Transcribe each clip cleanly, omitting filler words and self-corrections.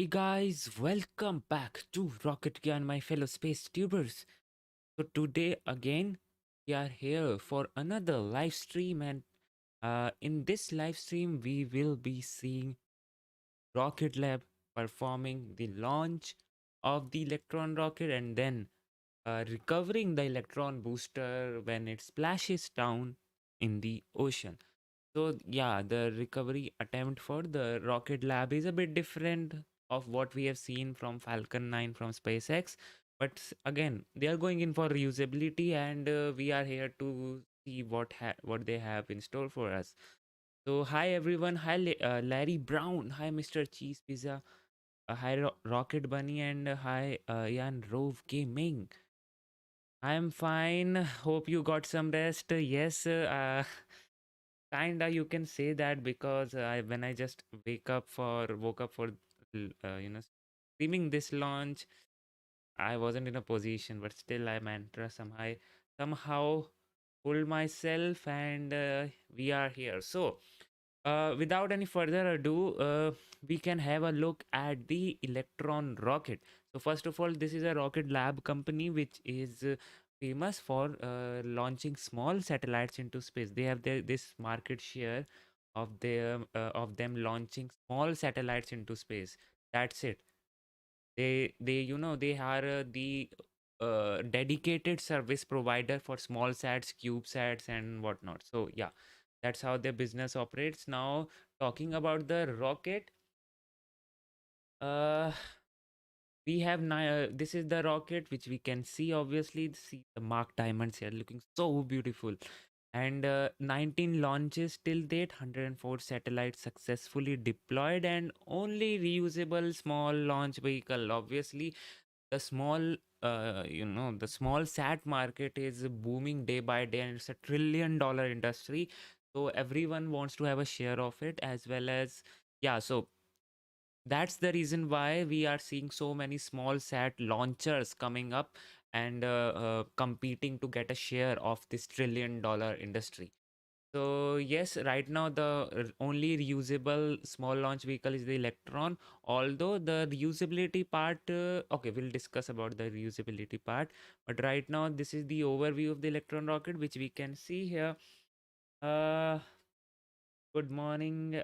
Hey guys, welcome back to Rocket and my fellow space tubers. So today again we are here for another live stream, and in this live stream we will be seeing Rocket Lab performing the launch of the Electron rocket and then recovering the electron booster when it splashes down in the ocean. So yeah, the recovery attempt for the Rocket Lab is a bit different of what we have seen from Falcon 9 from SpaceX. But again, they are going in for reusability, and we are here to see what they have in store for us. So hi everyone, hi Larry Brown, hi Mr. Cheese Pizza, hi Rocket Bunny, and hi Ian Rove Gaming. I'm fine. Hope you got some rest. Yes, kinda you can say that because when I just woke up for streaming this launch, I wasn't in a position, but still I mantra somehow pulled myself, and we are here. So without any further ado, we can have a look at the Electron rocket. So first of all, this is a Rocket Lab company which is famous for launching small satellites into space. They have this market share of them launching small satellites into space. That's it. They are the dedicated service provider for small sats, cubesats, and whatnot. So yeah, that's how their business operates. Now, talking about the rocket, uh, this is the rocket which we can see. Obviously, see the marked diamonds here, looking so beautiful. And 19 launches till date, 104 satellites successfully deployed, and only reusable small launch vehicle. Obviously, the small sat market is booming day by day, and it's a $1 trillion industry. So everyone wants to have a share of it, as well as, yeah. So that's the reason why we are seeing so many small sat launchers coming up and competing to get a share of this $1 trillion industry. So yes, right now the only reusable small launch vehicle is the Electron. Although the reusability part, okay, we'll discuss about the reusability part. But right now, this is the overview of the Electron rocket, which we can see here. Uh, Good morning.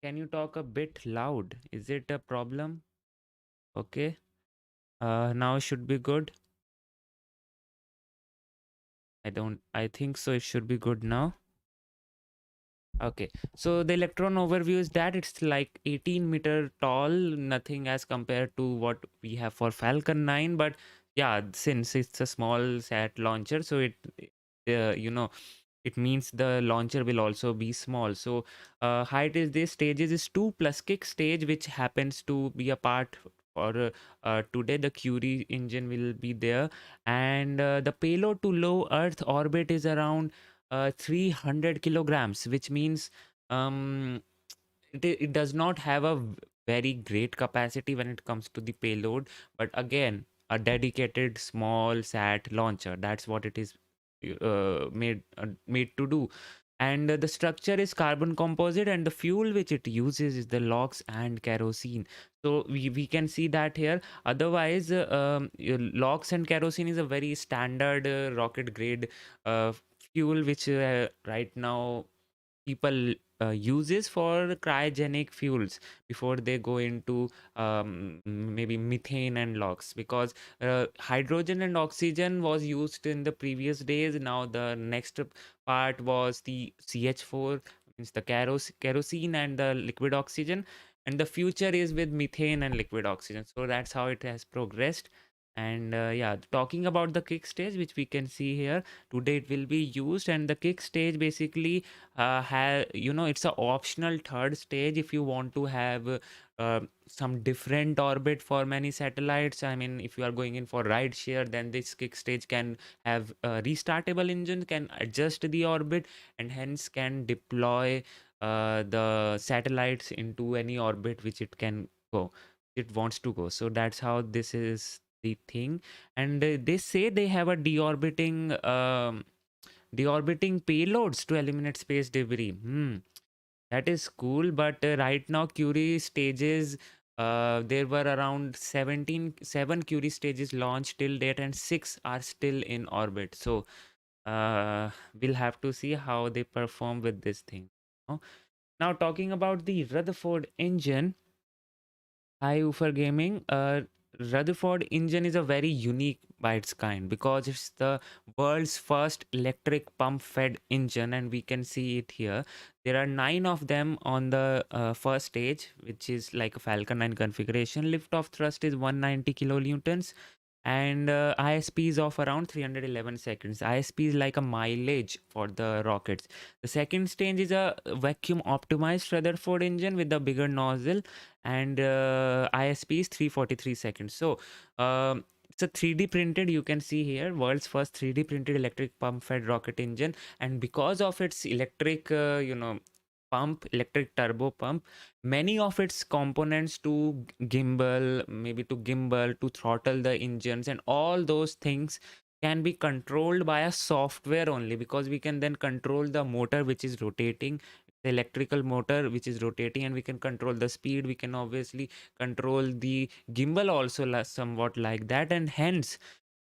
Can you talk a bit loud? Is it a problem? Okay. Now should be good. I think so. It should be good now. Okay, so the Electron overview is that it's like 18-meter tall, nothing as compared to what we have for Falcon 9. But yeah, since it's a small sat launcher, so uh, you know, it means the launcher will also be small. So height is this stages is 2 plus kick stage, which happens to be a part for today. The Curie engine will be there, and the payload to low Earth orbit is around 300 kilograms, which means um, it does not have a very great capacity when it comes to the payload. But again, a dedicated small sat launcher, that's what it is made to do. And the structure is carbon composite, and the fuel which it uses is the LOX and kerosene. So we can see that here. Otherwise, LOX and kerosene is a very standard rocket grade uh, fuel, which right now people uses for cryogenic fuels before they go into maybe methane and LOX, because hydrogen and oxygen was used in the previous days. Now the next part was the CH4, means the kerosene and the liquid oxygen, and the future is with methane and liquid oxygen. So that's how it has progressed. And yeah, talking about the kick stage, which we can see here, today it will be used. And the kick stage basically it's a optional third stage if you want to have some different orbit for many satellites. I mean, if you are going in for ride share, then this kick stage can have a restartable engine, can adjust the orbit, and hence can deploy the satellites into any orbit which it wants to go. So that's how this is the thing. And they say they have a deorbiting payloads to eliminate space debris. That is cool, but right now Curie stages, there were around 7 Curie stages launched till date, and 6 are still in orbit. So we'll have to see how they perform with this thing. Oh, now talking about the Rutherford engine, Hi, Ufer Gaming. Rutherford engine is a very unique by its kind because it's the world's first electric pump fed engine, and we can see it here. There are 9 of them on the first stage, which is like a Falcon 9 configuration. Liftoff thrust is 190 kilonewtons, and ISP is of around 311 seconds. ISP is like a mileage for the rockets. The second stage is a vacuum optimized Rutherford engine with a bigger nozzle, and ISP is 343 seconds. So it's a 3D printed, you can see here, world's first 3D printed electric pump fed rocket engine. And because of its electric, pump, electric turbo pump, many of its components to gimbal, to throttle the engines, and all those things can be controlled by a software only, because we can then control the motor which is rotating, the electrical motor which is rotating, and we can control the speed. We can obviously control the gimbal also, somewhat like that. And hence,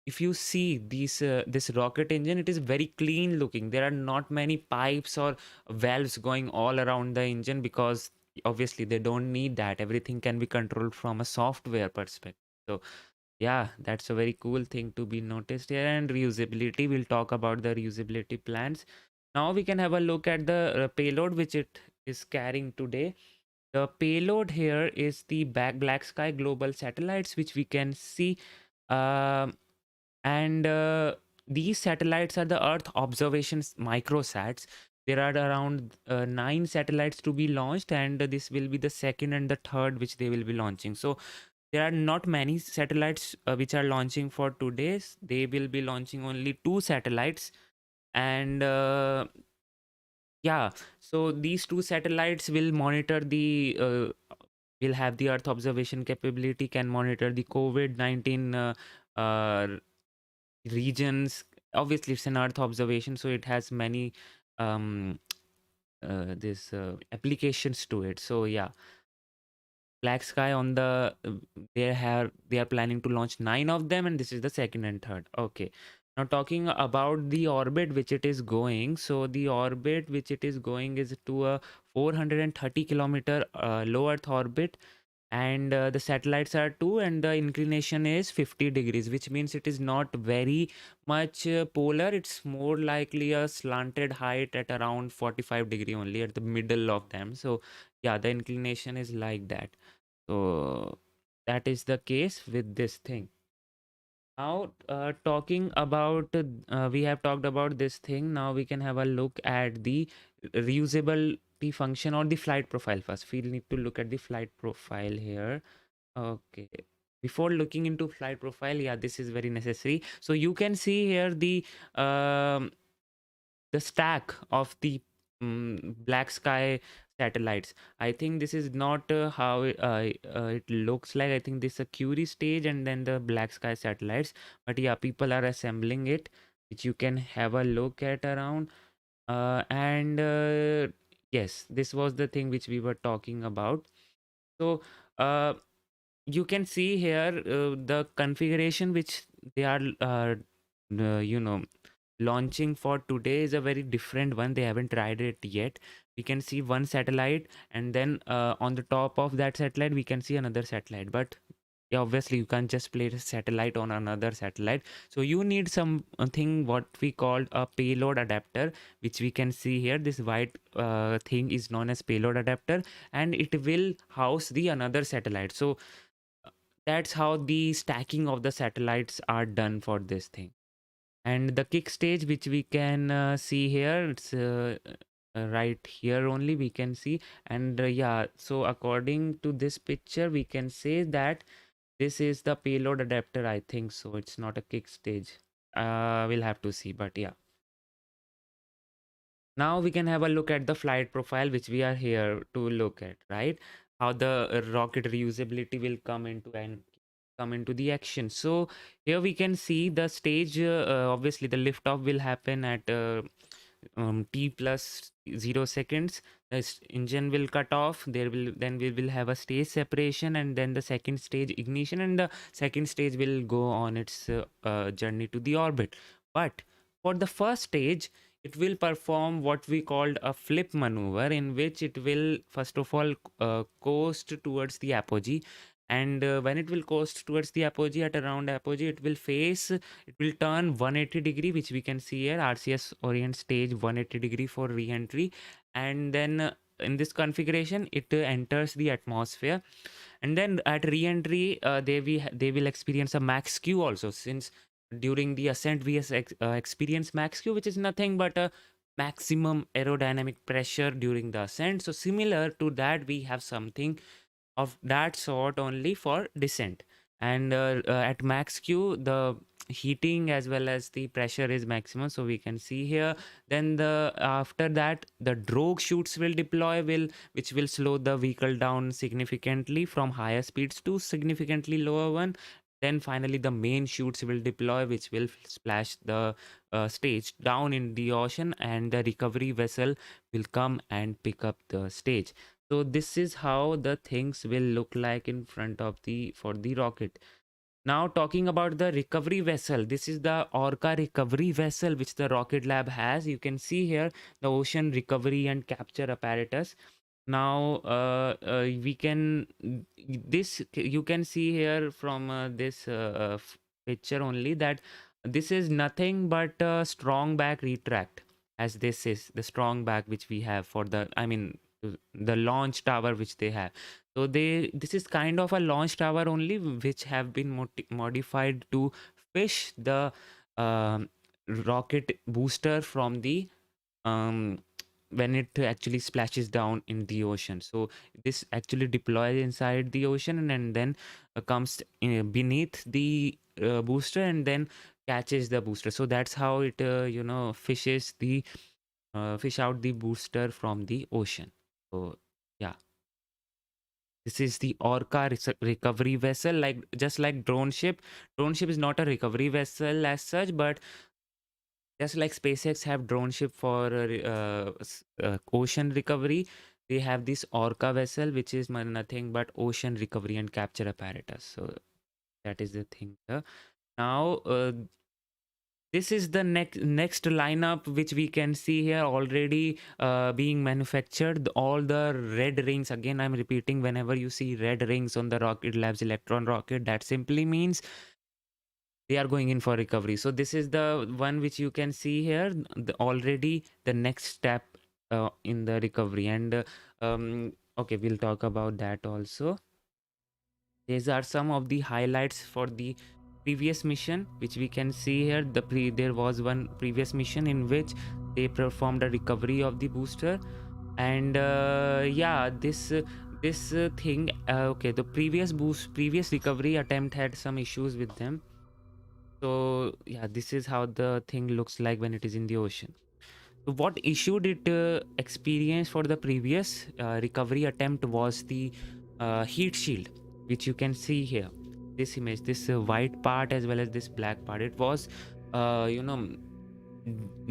if you see this rocket engine, it is very clean looking. There are not many pipes or valves going all around the engine, because obviously they don't need that. Everything can be controlled from a software perspective. So yeah, that's a very cool thing to be noticed here. And reusability, we'll talk about the reusability plans. Now we can have a look at the payload which it is carrying today. The payload here is the Blacksky Global Satellites, which we can see. Um and these satellites are the Earth observations microsats. There are around 9 satellites to be launched, and this will be the second and the third which they will be launching. So there are not many satellites which are launching for today's. They will be launching only 2 satellites, and yeah, so these 2 satellites will monitor the will have the Earth observation capability, can monitor the COVID-19 uh, regions. Obviously it's an Earth observation, so it has many um this applications to it. So yeah, Black Sky on the they are planning to launch 9 of them, and this is the second and third. Okay, now talking about the orbit which it is going. So the orbit which it is going is to a 430 kilometer low Earth orbit, and the satellites are 2, and the inclination is 50 degrees, which means it is not very much polar. It's more likely a slanted height at around 45-degree only at the middle of them. So yeah, the inclination is like that. So that is the case with this thing. Now, talking about, we have talked about this thing. Now we can have a look at the reusability function or the flight profile first. We need to look at the flight profile here. Okay. Before looking into flight profile, yeah, this is very necessary. So you can see here um, the stack of the black sky satellites. I think this is not how it looks like. I think this is a Curie stage and then the black sky satellites. But yeah, people are assembling it, which you can have a look at around. And yes, this was the thing which we were talking about. So uh, you can see here the configuration which they are you know launching for today is a very different one. They haven't tried it yet. We can see one satellite, and then on the top of that satellite we can see another satellite. But yeah, obviously you can't just place a satellite on another satellite, so you need something what we call a payload adapter, which we can see here. This white thing is known as payload adapter, and it will house the another satellite. So that's how the stacking of the satellites are done for this thing. And the kick stage which we can see here, it's right here only we can see. And yeah, so according to this picture we can say that this is the payload adapter, I think. So it's not a kick stage. We'll have to see, but yeah. Now we can have a look at the flight profile which we are here to look at, right? How the rocket reusability will come into the action. So here we can see the stage. Obviously the liftoff will happen at t plus 0 seconds, the engine will cut off. There will then we will have a stage separation, and then the second stage ignition, and the second stage will go on its journey to the orbit. But for the first stage, it will perform what we called a flip maneuver, in which it will first of all coast towards the apogee. And when it will coast towards the apogee, at around apogee, it will turn 180-degree, which we can see here, RCS orient stage 180-degree for re-entry. And then in this configuration, it enters the atmosphere. And then at re-entry, they will experience a max Q also, since during the ascent we experience max Q, which is nothing but a maximum aerodynamic pressure during the ascent. So similar to that, we have something of that sort only for descent. And at max Q, the heating as well as the pressure is maximum, so we can see here. Then the after that, the drogue chutes will deploy, which will slow the vehicle down significantly from higher speeds to significantly lower one. Then finally the main chutes will deploy, which will splash the stage down in the ocean, and the recovery vessel will come and pick up the stage. So this is how the things will look like in front of for the rocket. Now talking about the recovery vessel, this is the Orca recovery vessel which the Rocket Lab has. You can see here the ocean recovery and capture apparatus. Now we can this you can see here from this picture only, that this is nothing but a strong back retract, as this is the strong back which we have for the, I mean, the launch tower which they have. So this is kind of a launch tower only, which have been modified to fish the rocket booster from the um, when it actually splashes down in the ocean. So this actually deploys inside the ocean, and then comes beneath the booster, and then catches the booster. So that's how it fishes the fish out the booster from the ocean. So yeah, this is the Orca recovery vessel, like just like drone ship. Drone ship is not a recovery vessel as such, but just like SpaceX have drone ship for ocean recovery, they have this Orca vessel, which is nothing but ocean recovery and capture apparatus. So that is the thing. Now this is the next lineup, which we can see here already being manufactured. All the red rings, again I'm repeating, whenever you see red rings on the Rocket Lab's Electron rocket, that simply means they are going in for recovery. So this is the one which you can see here, already the next step in the recovery. And okay, we'll talk about that also. These are some of the highlights for the previous mission, which we can see here. There was one previous mission in which they performed a recovery of the booster. And yeah, this thing, okay, the previous recovery attempt had some issues with them. So yeah, this is how the thing looks like when it is in the ocean. So what issue did experience for the previous recovery attempt was the heat shield, which you can see here. This image, this white part as well as this black part, it was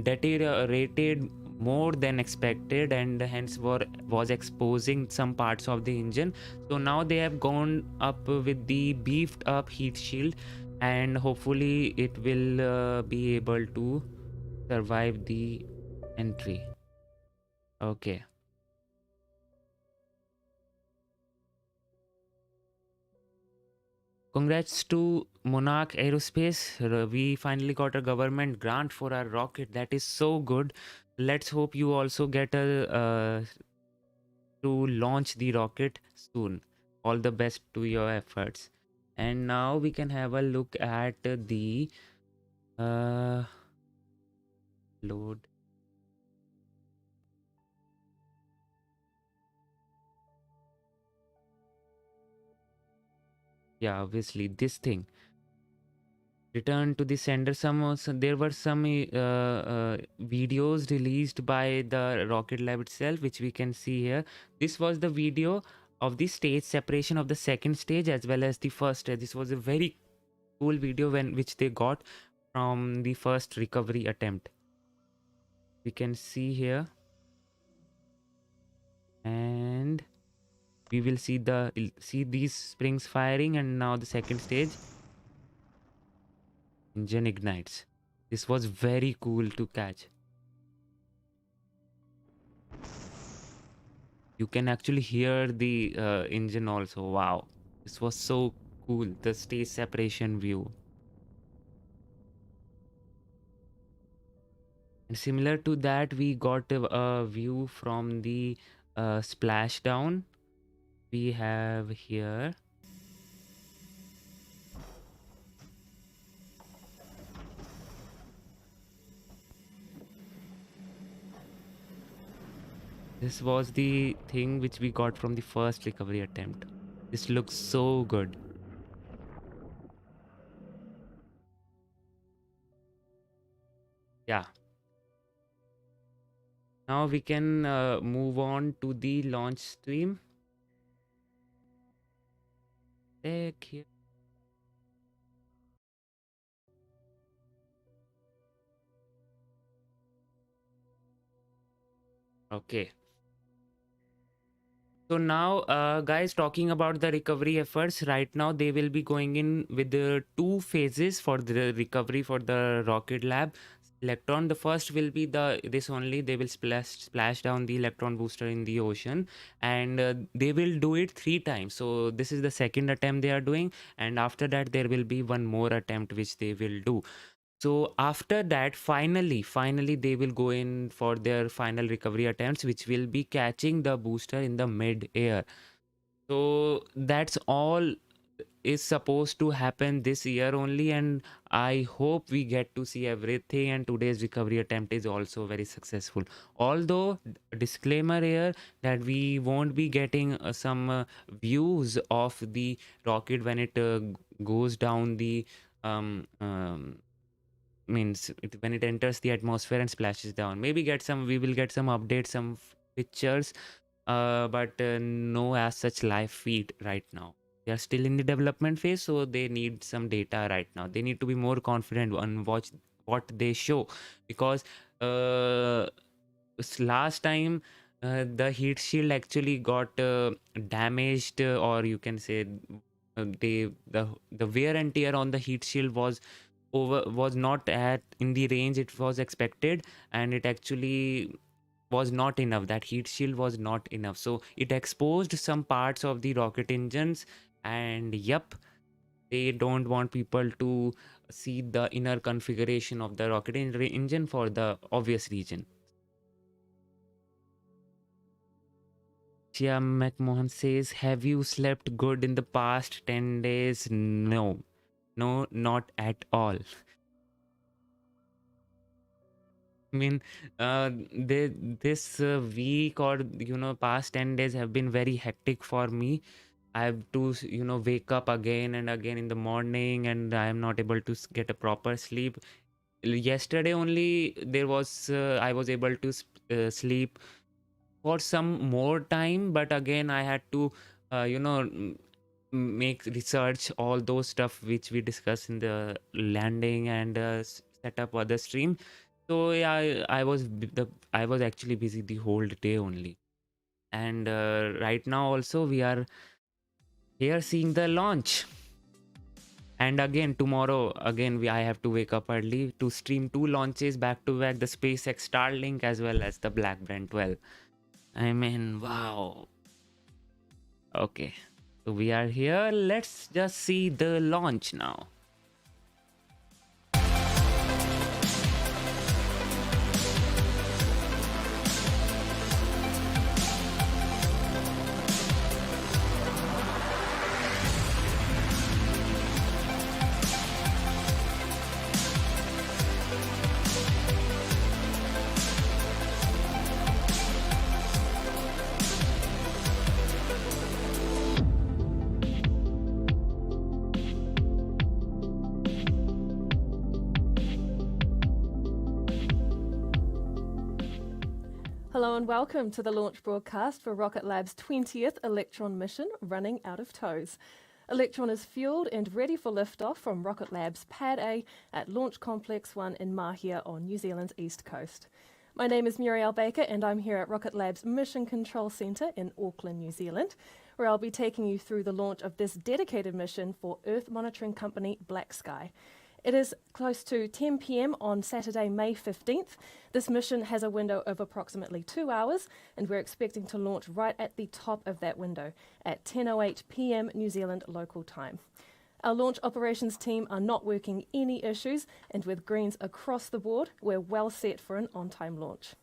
deteriorated more than expected, and hence was exposing some parts of the engine. So now they have gone up with the beefed up heat shield, and hopefully it will be able to survive the entry. Okay. Congrats to Monarch Aerospace. We finally got a government grant for our rocket. That is so good. Let's hope you also get a to launch the rocket soon. All the best to your efforts. And now we can have a look at the load. Yeah, obviously this thing. Return to the sender. There were some videos released by the Rocket Lab itself, which we can see here. This was the video of the stage separation of the second stage as well as the first stage. This was a very cool video which they got from the first recovery attempt. we can see here, and we will see these springs firing, and now the second stage, engine ignites. This was very cool to catch. You can actually hear the engine also. Wow, this was so cool, the stage separation view. And similar to that, we got a view from the splashdown. We have here, this was the thing which we got from the first recovery attempt. This looks so good. Yeah. Now we can move on to the launch stream. Take here. Okay. So now, guys, talking about the recovery efforts, right now they will be going in with the two phases for the recovery for the Rocket Lab Electron. The first will be this only. They will splash down the electron booster in the ocean, and they will do it 3 times. So this is the second attempt they are doing, and after that there will be one more attempt which they will do. So after that, finally, they will go in for their final recovery attempts, which will be catching the booster in the mid-air. So that's all is supposed to happen this year only, and I hope we get to see everything. And today's recovery attempt is also very successful. Although, disclaimer here that we won't be getting some views of the rocket when it goes down the means when it enters the atmosphere and splashes down. Maybe we will get some updates, some pictures, but no as such live feed right now. They are still in the development phase, so they need some data right now. They need to be more confident and watch what they show, because last time the heat shield actually got damaged, or you can say the wear and tear on the heat shield was not at in the range it was expected, and it actually was not enough. That heat shield was not enough, so it exposed some parts of the rocket engines. And yep, they don't want people to see the inner configuration of the rocket engine for the obvious reason. Shia McMahon says, have you slept good in the past 10 days? No, not at all. I mean, this week, or past 10 days have been very hectic for me. I have to wake up again and again in the morning, and I am not able to get a proper sleep. Yesterday only I was able to sleep for some more time, but again I had to make research, all those stuff which we discussed in the landing, and set up other stream. So yeah, I was actually busy the whole day only. And right now also we are here seeing the launch. And again tomorrow, I have to wake up early to stream 2 launches back to back, the SpaceX Starlink as well as the Blackburn 12. I mean, wow. Okay, so we are here. Let's just see the launch now. Hello and welcome to the launch broadcast for Rocket Lab's 20th Electron mission running out of tows. Electron is fueled and ready for liftoff from Rocket Lab's Pad A at Launch Complex 1 in Mahia on New Zealand's east coast. My name is Muriel Baker, and I'm here at Rocket Lab's Mission Control Centre in Auckland, New Zealand, where I'll be taking you through the launch of this dedicated mission for Earth monitoring company Blacksky. It is close to 10 p.m. on Saturday, May 15th. This mission has a window of approximately 2 hours, and we're expecting to launch right at the top of that window at 10:08 p.m. New Zealand local time. Our launch operations team are not working any issues, and with greens across the board, we're well set for an on-time launch.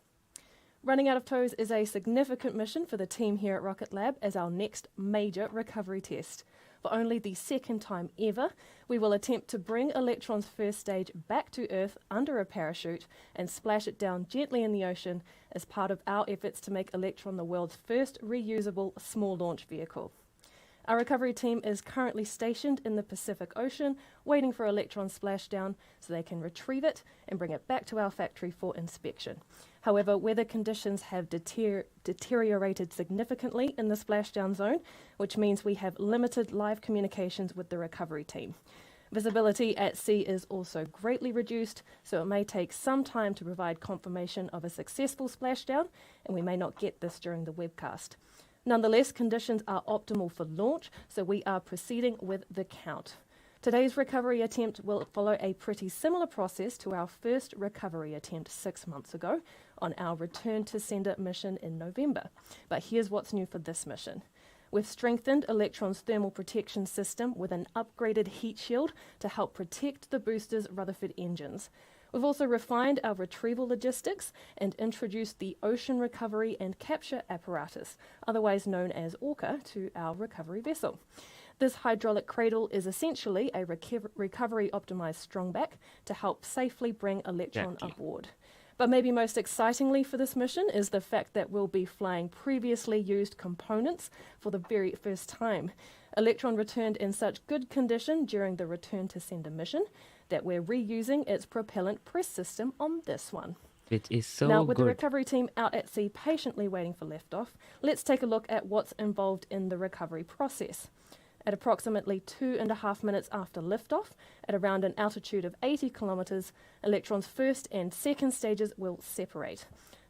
Running out of tows is a significant mission for the team here at Rocket Lab as our next major recovery test. For only the second time ever, we will attempt to bring Electron's first stage back to Earth under a parachute and splash it down gently in the ocean as part of our efforts to make Electron the world's first reusable small launch vehicle. Our recovery team is currently stationed in the Pacific Ocean, waiting for Electron's splashdown so they can retrieve it and bring it back to our factory for inspection. However, weather conditions have deteriorated significantly in the splashdown zone, which means we have limited live communications with the recovery team. Visibility at sea is also greatly reduced, so it may take some time to provide confirmation of a successful splashdown, and we may not get this during the webcast. Nonetheless, conditions are optimal for launch, so we are proceeding with the count. Today's recovery attempt will follow a pretty similar process to our first recovery attempt 6 months ago on our return to sender mission in November. But here's what's new for this mission. We've strengthened Electron's thermal protection system with an upgraded heat shield to help protect the booster's Rutherford engines. We've also refined our retrieval logistics and introduced the Ocean Recovery and Capture Apparatus, otherwise known as ORCA, to our recovery vessel. This hydraulic cradle is essentially a recovery-optimized strongback to help safely bring Electron aboard. But maybe most excitingly for this mission is the fact that we'll be flying previously used components for the very first time. Electron returned in such good condition during the return to sender mission that we're reusing its propellant press system on this one. Which is so Now, with good. the recovery team out at sea patiently waiting for liftoff, let's take a look at what's involved in the recovery process. At approximately 2.5 minutes after liftoff, at around an altitude of 80 kilometers, Electron's first and second stages will separate.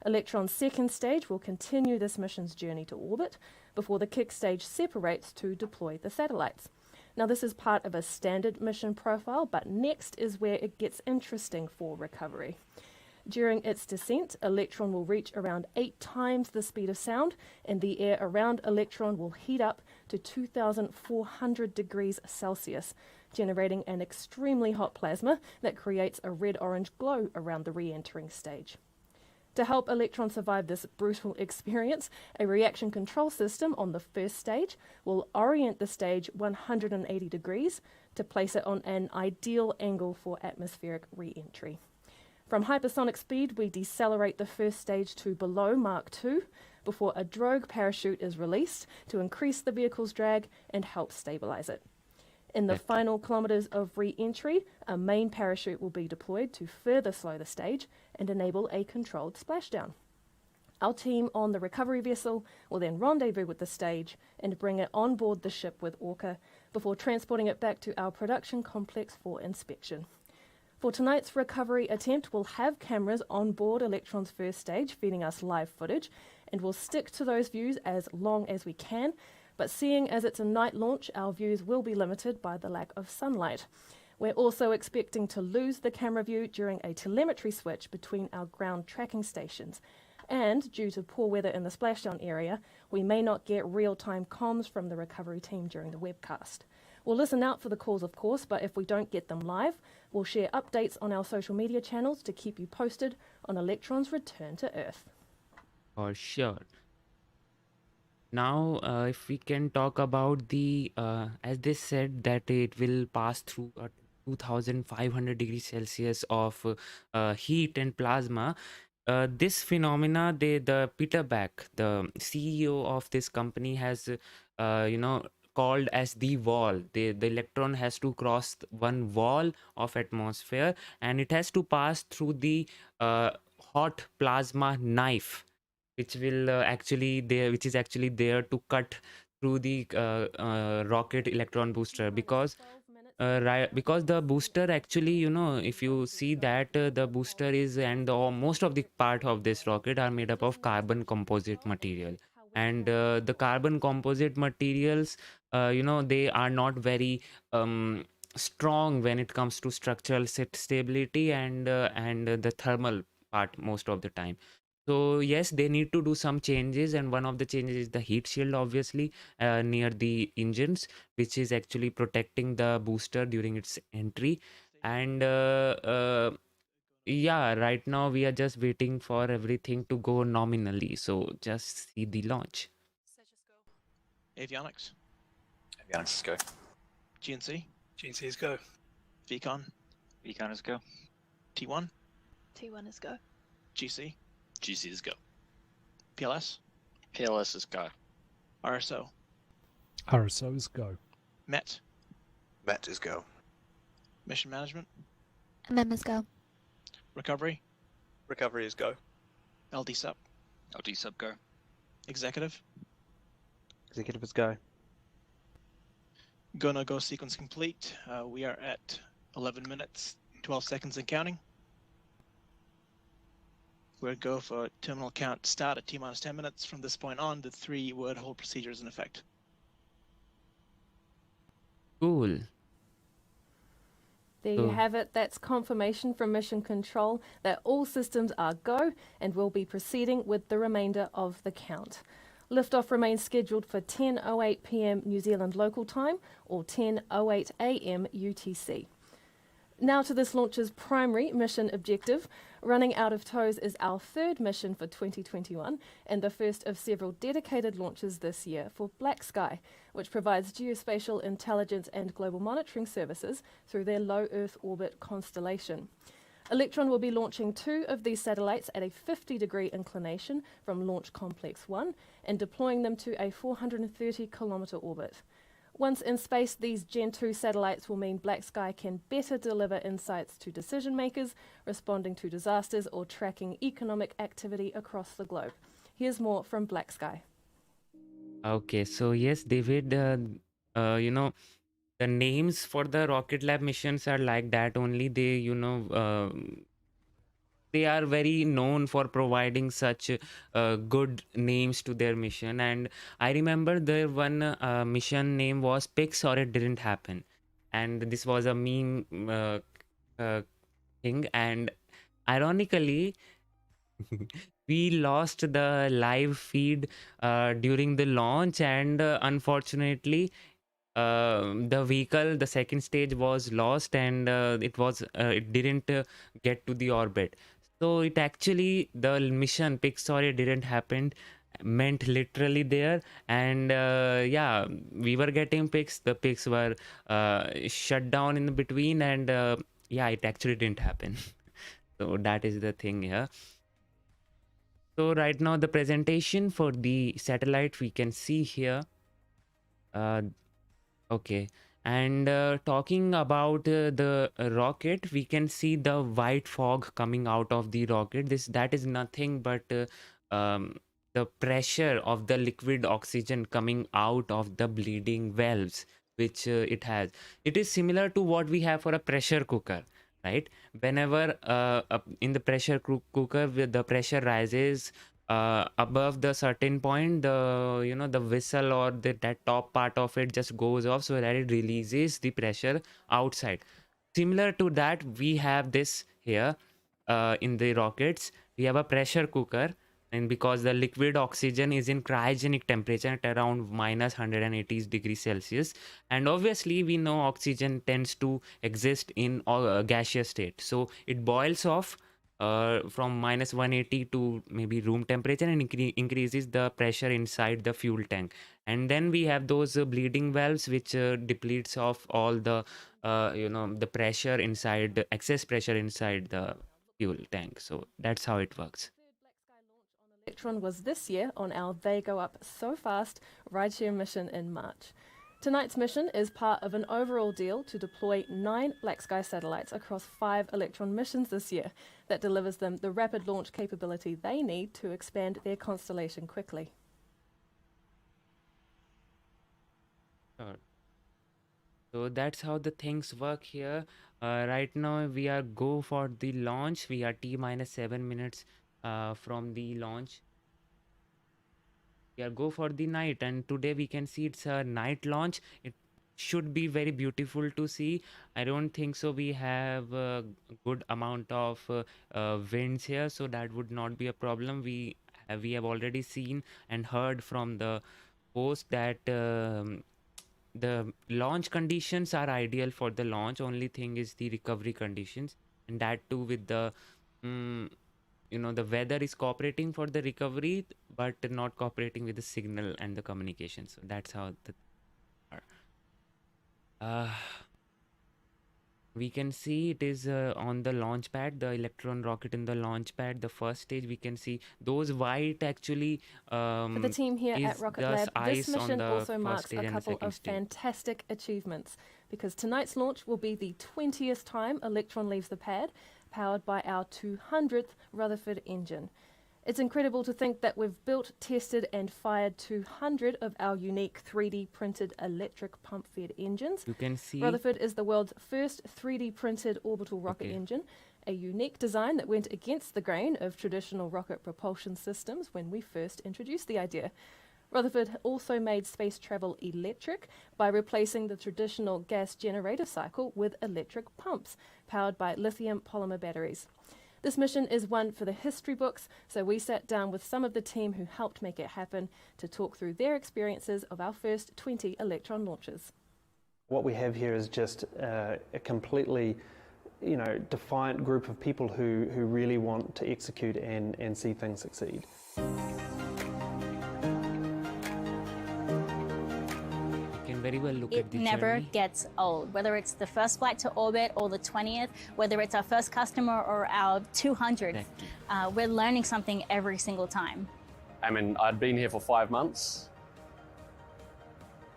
Electron's second stage will continue this mission's journey to orbit before the kick stage separates to deploy the satellites. Now, this is part of a standard mission profile, but next is where it gets interesting for recovery. During its descent, Electron will reach around 8 times the speed of sound, and the air around Electron will heat up to 2,400 degrees Celsius, generating an extremely hot plasma that creates a red-orange glow around the re-entering stage. To help Electron survive this brutal experience, a reaction control system on the first stage will orient the stage 180 degrees to place it on an ideal angle for atmospheric re-entry. From hypersonic speed, we decelerate the first stage to below Mach 2 before a drogue parachute is released to increase the vehicle's drag and help stabilize it. In the final kilometers of re-entry, a main parachute will be deployed to further slow the stage and enable a controlled splashdown. Our team on the recovery vessel will then rendezvous with the stage and bring it on board the ship with ORCA before transporting it back to our production complex for inspection. For tonight's recovery attempt, we'll have cameras on board Electron's first stage feeding us live footage, and we'll stick to those views as long as we can. But seeing as it's a night launch, our views will be limited by the lack of sunlight. We're also expecting to lose the camera view during a telemetry switch between our ground tracking stations. And due to poor weather in the splashdown area, we may not get real-time comms from the recovery team during the webcast. We'll listen out for the calls, of course, but if we don't get them live, we'll share updates on our social media channels to keep you posted on Electron's return to Earth. For sure. Now, if we can talk about the, as they said, that it will pass through 2,500 degrees Celsius of heat and plasma. This phenomena, the Peter Beck, the CEO of this company, has, called as the wall. The electron has to cross one wall of atmosphere, and it has to pass through the hot plasma knife, which will which is actually there to cut through the rocket electron booster, because right, because the booster actually, if you see that the booster is and most of the part of this rocket are made up of carbon composite material, and the carbon composite materials, they are not very strong when it comes to structural stability and the thermal part most of the time. So yes, they need to do some changes, and one of the changes is the heat shield, obviously, near the engines, which is actually protecting the booster during its entry. And yeah, right now we are just waiting for everything to go nominally. So just see the launch. Avionics, Avionics is go. GNC, GNC is go. VCon, Econ is go. T1, T1 is go. GC, GC is go. PLS, PLS is go. RSO, RSO is go. MET, Met is go. Mission Management, MM is go. Recovery, Recovery is go. LD Sup, LD sub go. Executive, Executive is go. Go no go sequence complete. We are at 11 minutes, 12 seconds and counting. We're go for terminal count start at T-minus 10 minutes. From this point on, the 3-word hold procedure is in effect. Cool. There you have it. That's confirmation from Mission Control that all systems are go and will be proceeding with the remainder of the count. Liftoff remains scheduled for 10:08 p.m. New Zealand local time or 10:08 a.m. UTC. Now to this launch's primary mission objective. Running out of tows is our third mission for 2021 and the first of several dedicated launches this year for Blacksky, which provides geospatial intelligence and global monitoring services through their low Earth orbit constellation. Electron will be launching 2 of these satellites at a 50-degree inclination from Launch Complex 1 and deploying them to a 430-kilometre orbit. Once in space, these Gen 2 satellites will mean Blacksky can better deliver insights to decision makers, responding to disasters or tracking economic activity across the globe. Here's more from Blacksky. Okay, so yes, David, the names for the Rocket Lab missions are like that only. They are very known for providing such good names to their mission. And I remember their one mission name was Pix or It Didn't Happen. And this was a meme uh, thing. And ironically, we lost the live feed during the launch, and unfortunately, the second stage was lost, and it didn't get to the orbit. So it actually, the mission Pixar didn't happen meant literally there. And yeah, we were getting pics, the pics were shut down in the between, and yeah, it actually didn't happen. So that is the thing here. So right now the presentation for the satellite we can see here. Okay, and talking about the rocket, we can see the white fog coming out of the rocket. That is nothing but the pressure of the liquid oxygen coming out of the bleeding valves, which it has. It is similar to what we have for a pressure cooker, right? Whenever in the pressure cooker, the pressure rises above the certain point, the whistle or that top part of it just goes off, so that it releases the pressure outside. Similar to that, we have this here in the rockets. We have a pressure cooker, and because the liquid oxygen is in cryogenic temperature at around minus 180 degrees Celsius, and obviously we know oxygen tends to exist in gaseous state, so it boils off from minus 180 to maybe room temperature and increases the pressure inside the fuel tank. And then we have those bleeding valves, which depletes of all the the pressure inside, the excess pressure inside the fuel tank. So that's how it works. Electron was this year on our They Go Up So Fast rideshare mission in March. Tonight's mission is part of an overall deal to deploy 9 Blacksky satellites across 5 Electron missions this year that delivers them the rapid launch capability they need to expand their constellation quickly. So that's how the things work here. Right now we are go for the launch. We are T minus 7 minutes from the launch. We are go for the night, and today we can see it's a night launch. It should be very beautiful to see. I don't think so we have a good amount of winds here, so that would not be a problem. We have already seen and heard from the host that the launch conditions are ideal for the launch. Only thing is the recovery conditions, and that too with the the weather is cooperating for the recovery but not cooperating with the signal and the communication. So that's how the are. We can see it is on the launch pad, the Electron rocket in the launch pad, the first stage. We can see those white actually For the team here at is Rocket thus Lab, this ice on mission the also first marks stage a and the couple second of stage. fantastic achievements because tonight's launch will be the 20th time Electron leaves the pad, powered by our 200th Rutherford engine. It's incredible to think that we've built, tested and fired 200 of our unique 3D printed electric pump-fed engines. You can see Rutherford is the world's first 3D printed orbital rocket Okay. engine, a unique design that went against the grain of traditional rocket propulsion systems when we first introduced the idea. Rutherford also made space travel electric by replacing the traditional gas generator cycle with electric pumps powered by lithium polymer batteries. This mission is one for the history books, so we sat down with some of the team who helped make it happen to talk through their experiences of our first 20 Electron launches. What we have here is just a completely, defiant group of people who really want to execute and see things succeed. you can very well look It at the never journey. gets old, whether it's the first flight to orbit or the 20th, whether it's our first customer or our 200th. Exactly. We're learning something every single time. I mean, I'd been here for 5 months.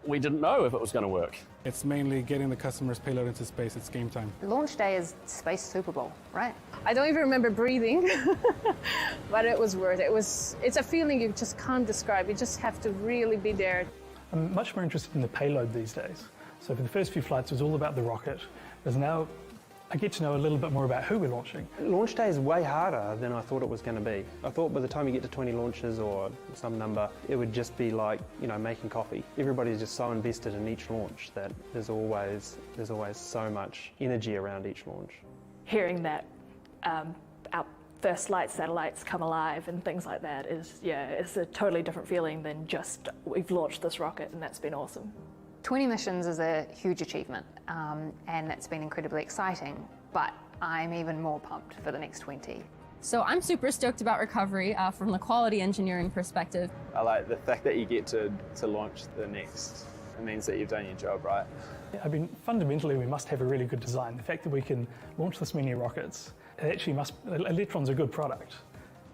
We didn't know if it was going to work. It's mainly getting the customer's payload into space. It's game time. Launch day is Space Super Bowl, right? I don't even remember breathing, but it was worth it. It's a feeling you just can't describe. You just have to really be there. I'm much more interested in the payload these days. So for the first few flights, it was all about the rocket. Whereas now, I get to know a little bit more about who we're launching. Launch day is way harder than I thought it was going to be. I thought by the time you get to 20 launches or some number, it would just be like, making coffee. Everybody's just so invested in each launch that there's always so much energy around each launch. Hearing that our first light satellites come alive and things like that it's a totally different feeling than just we've launched this rocket and that's been awesome. 20 missions is a huge achievement, and it's been incredibly exciting, but I'm even more pumped for the next 20. So I'm super stoked about recovery from the quality engineering perspective. I like the fact that you get to launch the next. It means that you've done your job right. I mean, fundamentally, we must have a really good design. The fact that we can launch this many rockets, Electron's a good product.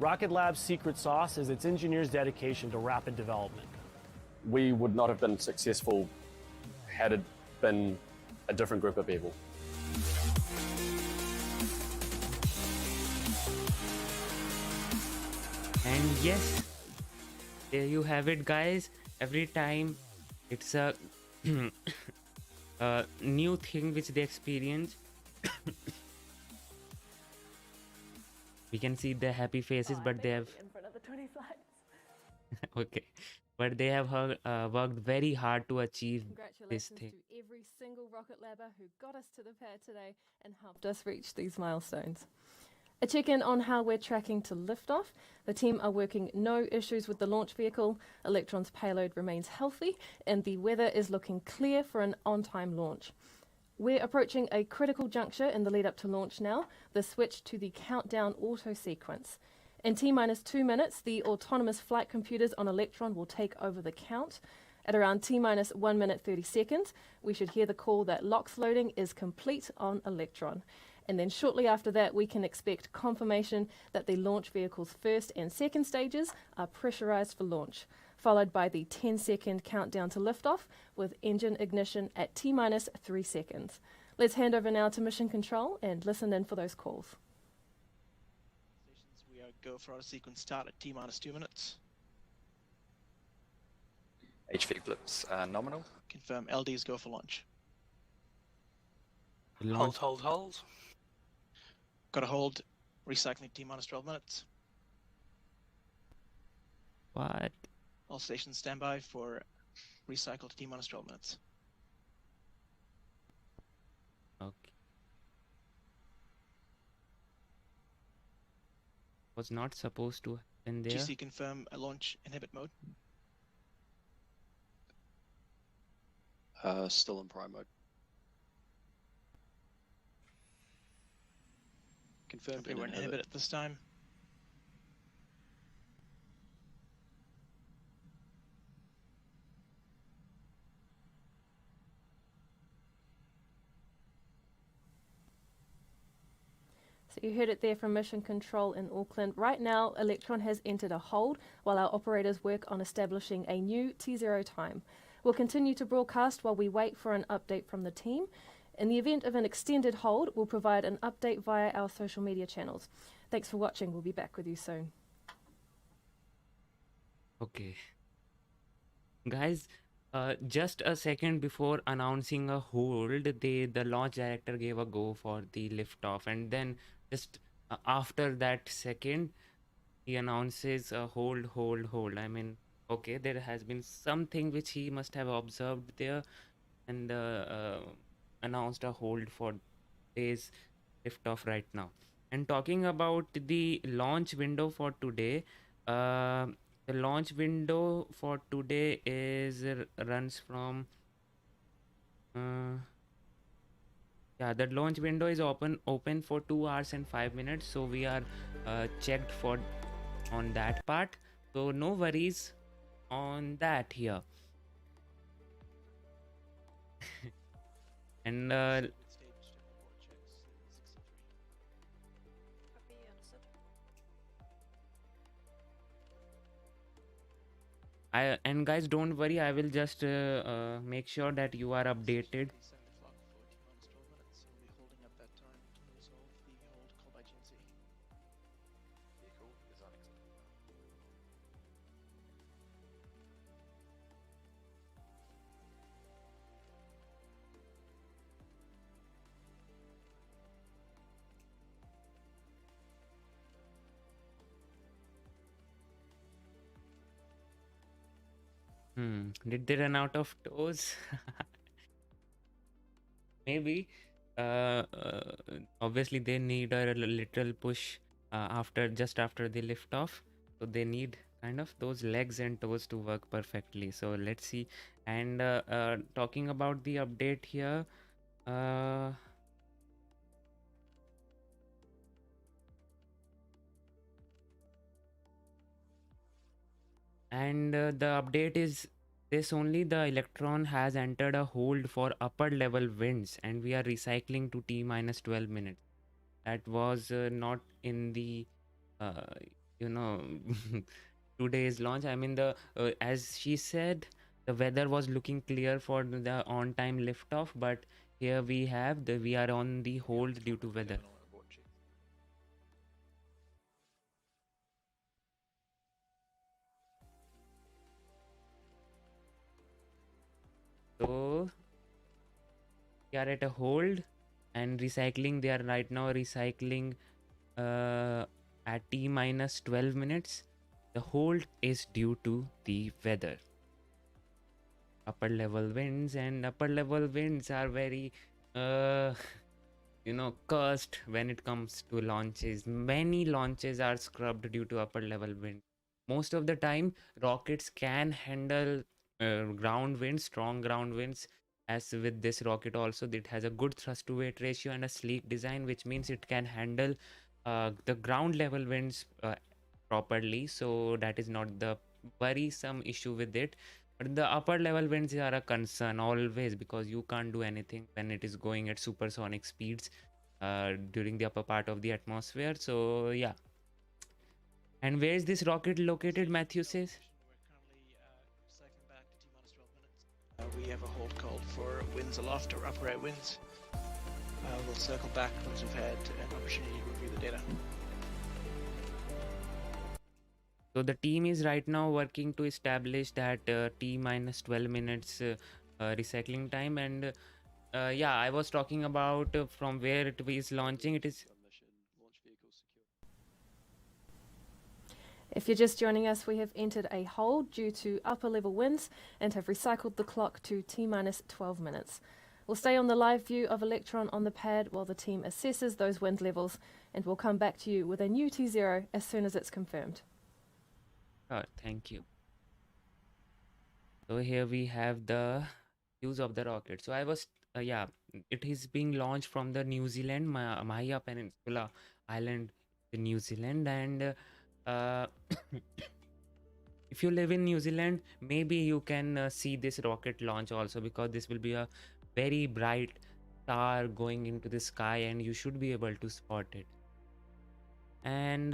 Rocket Lab's secret sauce is its engineers' dedication to rapid development. We would not have been successful had it been a different group of people. And yes, there you have it, guys. Every time it's a new thing which they experience. We can see their happy faces, but they have In front of the 20 flights. okay, but they have worked very hard to achieve this Congratulations thing. to every single Rocket Labber who got us to the pad today and helped us reach these milestones. A check-in on how we're tracking to liftoff. The team are working no issues with the launch vehicle. Electron's payload remains healthy and the weather is looking clear for an on-time launch. We're approaching a critical juncture in the lead up to launch now, the switch to the countdown auto sequence. In T-minus 2 minutes, the autonomous flight computers on Electron will take over the count. At around T-minus 1 minute 30 seconds, we should hear the call that LOX loading is complete on Electron. And then shortly after that, we can expect confirmation that the launch vehicle's first and second stages are pressurized for launch, followed by the 10-second countdown to liftoff with engine ignition at T-minus 3 seconds. Let's hand over now to Mission Control and listen in for those calls. We are go for our sequence start at T-minus 2 minutes. HV blips nominal. Confirm LDs go for launch. Hold, hold, hold. Got to hold. Recycling T minus 12 minutes. What? All stations standby for recycle to T minus 12 minutes. Okay. Was not supposed to happen there. GC confirm a launch inhibit mode. Still in prime mode. Confirmed Okay, we're in inhibit at this time. So you heard it there from Mission Control in Auckland. Right now, Electron has entered a hold while our operators work on establishing a new T0 time. We'll continue to broadcast while we wait for an update from the team. In the event of an extended hold, we'll provide an update via our social media channels. Thanks for watching. We'll be back with you soon. Okay. Guys, just a second before announcing a hold, the launch director gave a go for the liftoff, and then just after that second, he announces a hold. I mean, okay, there has been something which he must have observed there, and announced a hold for today's liftoff right now. And talking about the launch window for today, the launch window for today is runs from yeah, the launch window is open for 2 hours and 5 minutes, so we are checked for on that part, so no worries on that here. And and guys, don't worry, I will just make sure that you are updated. Did they run out of toes? Maybe. Obviously they need a little push just after the lift off, so they need kind of those legs and toes to work perfectly. So let's see. And talking about the update here, and the update is this only: the Electron has entered a hold for upper level winds, and we are recycling to T minus 12 minutes. That was not in the you know today's launch. I mean, the as she said, the weather was looking clear for the on time liftoff, but here we are on the hold due to weather. So we are at a hold and recycling. They are right now recycling at T minus 12 minutes. The hold is due to the weather. Upper level winds, and upper level winds are very cursed when it comes to launches. Many launches are scrubbed due to upper level wind. Most of the time rockets can handle ground winds, strong ground winds. As with this rocket also, it has a good thrust to weight ratio and a sleek design, which means it can handle the ground level winds properly, so that is not the worrisome issue with it. But the upper level winds are a concern always, because you can't do anything when it is going at supersonic speeds during the upper part of the atmosphere. So yeah. And where is this rocket located, Matthew says? We have a hold called for winds aloft or upper right winds. We'll circle back once we've had an opportunity to review the data. So the team is right now working to establish that T minus 12 minutes recycling time, and yeah, I was talking about from where it is launching. It is. If you're just joining us, we have entered a hold due to upper level winds and have recycled the clock to T-minus 12 minutes. We'll stay on the live view of Electron on the pad while the team assesses those wind levels, and we'll come back to you with a new T0 as soon as it's confirmed. Oh, thank you. So here we have the views of the rocket. So I was, yeah, it is being launched from the New Zealand, Mahia Peninsula Island in New Zealand, and if you live in New Zealand, maybe you can see this rocket launch also, because this will be a very bright star going into the sky and you should be able to spot it. And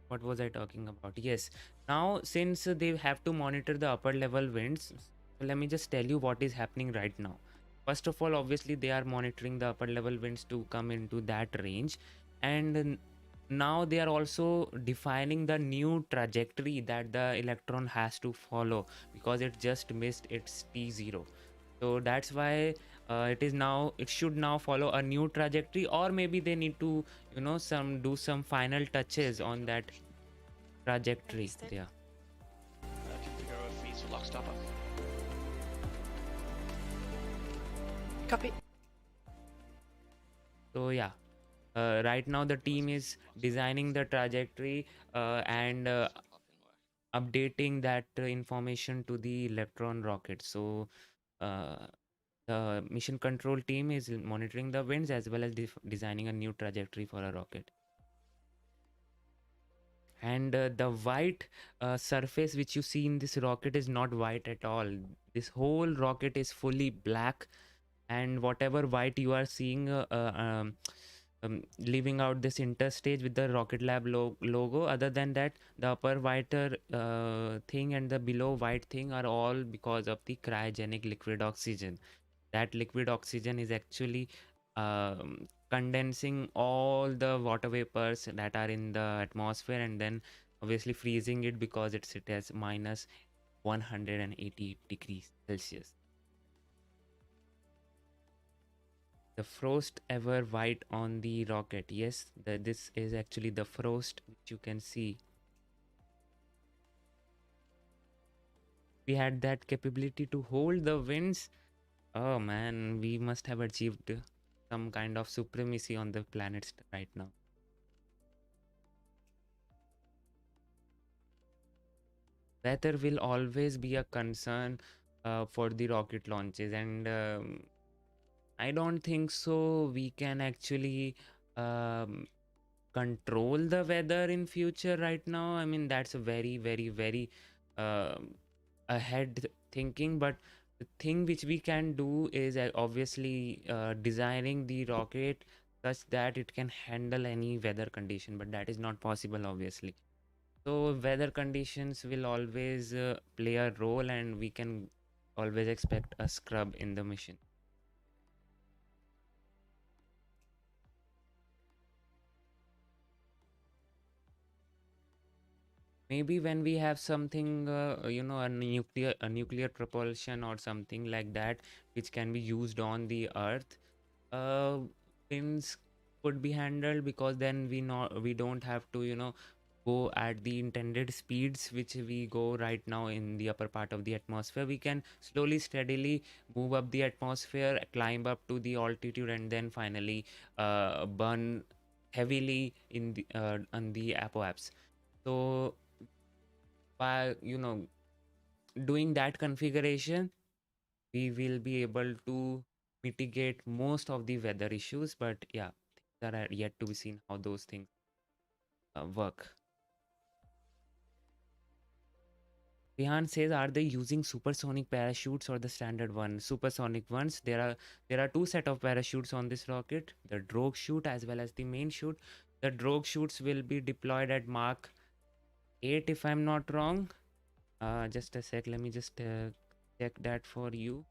what was I talking about? Yes, now since they have to monitor the upper level winds, so let me just tell you what is happening right now. First of all, obviously they are monitoring the upper level winds to come into that range, and now they are also defining the new trajectory that the Electron has to follow, because it just missed its T0. So that's why it should now follow a new trajectory, or maybe they need to do some final touches on that trajectory. Yeah. Configure our feeds for lock stopper. Copy. So yeah, right now the team is designing the trajectory and updating that information to the Electron rocket. So the mission control team is monitoring the winds as well as designing a new trajectory for a rocket. And the white surface which you see in this rocket is not white at all. This whole rocket is fully black, and whatever white you are seeing leaving out this interstage with the Rocket Lab logo, other than that, the upper whiter thing and the below white thing are all because of the cryogenic liquid oxygen. That liquid oxygen is actually condensing all the water vapors that are in the atmosphere and then obviously freezing it, because it's it has minus 180 degrees Celsius. The first ever white on the rocket. Yes, this is actually the first which you can see. We had that capability to hold the winds. Oh man, we must have achieved some kind of supremacy on the planet right now. Weather will always be a concern for the rocket launches, and I don't think so we can actually control the weather in future right now. I mean, that's a very, very, very ahead thinking, but the thing which we can do is obviously designing the rocket such that it can handle any weather condition, but that is not possible obviously. So weather conditions will always play a role, and we can always expect a scrub in the mission. Maybe when we have something a nuclear propulsion or something like that which can be used on the earth, winds could be handled, because then we don't have to go at the intended speeds which we go right now in the upper part of the atmosphere. We can slowly steadily move up the atmosphere, climb up to the altitude, and then finally burn heavily in the on the apoapse. So by doing that configuration, we will be able to mitigate most of the weather issues. But yeah, things are yet to be seen how those things work. Rihan says, are they using supersonic parachutes or the standard one? Supersonic ones. There are two set of parachutes on this rocket, the drogue chute as well as the main chute. The drogue chutes will be deployed at Mach 8 if I'm not wrong. Just a sec, let me just check that for you.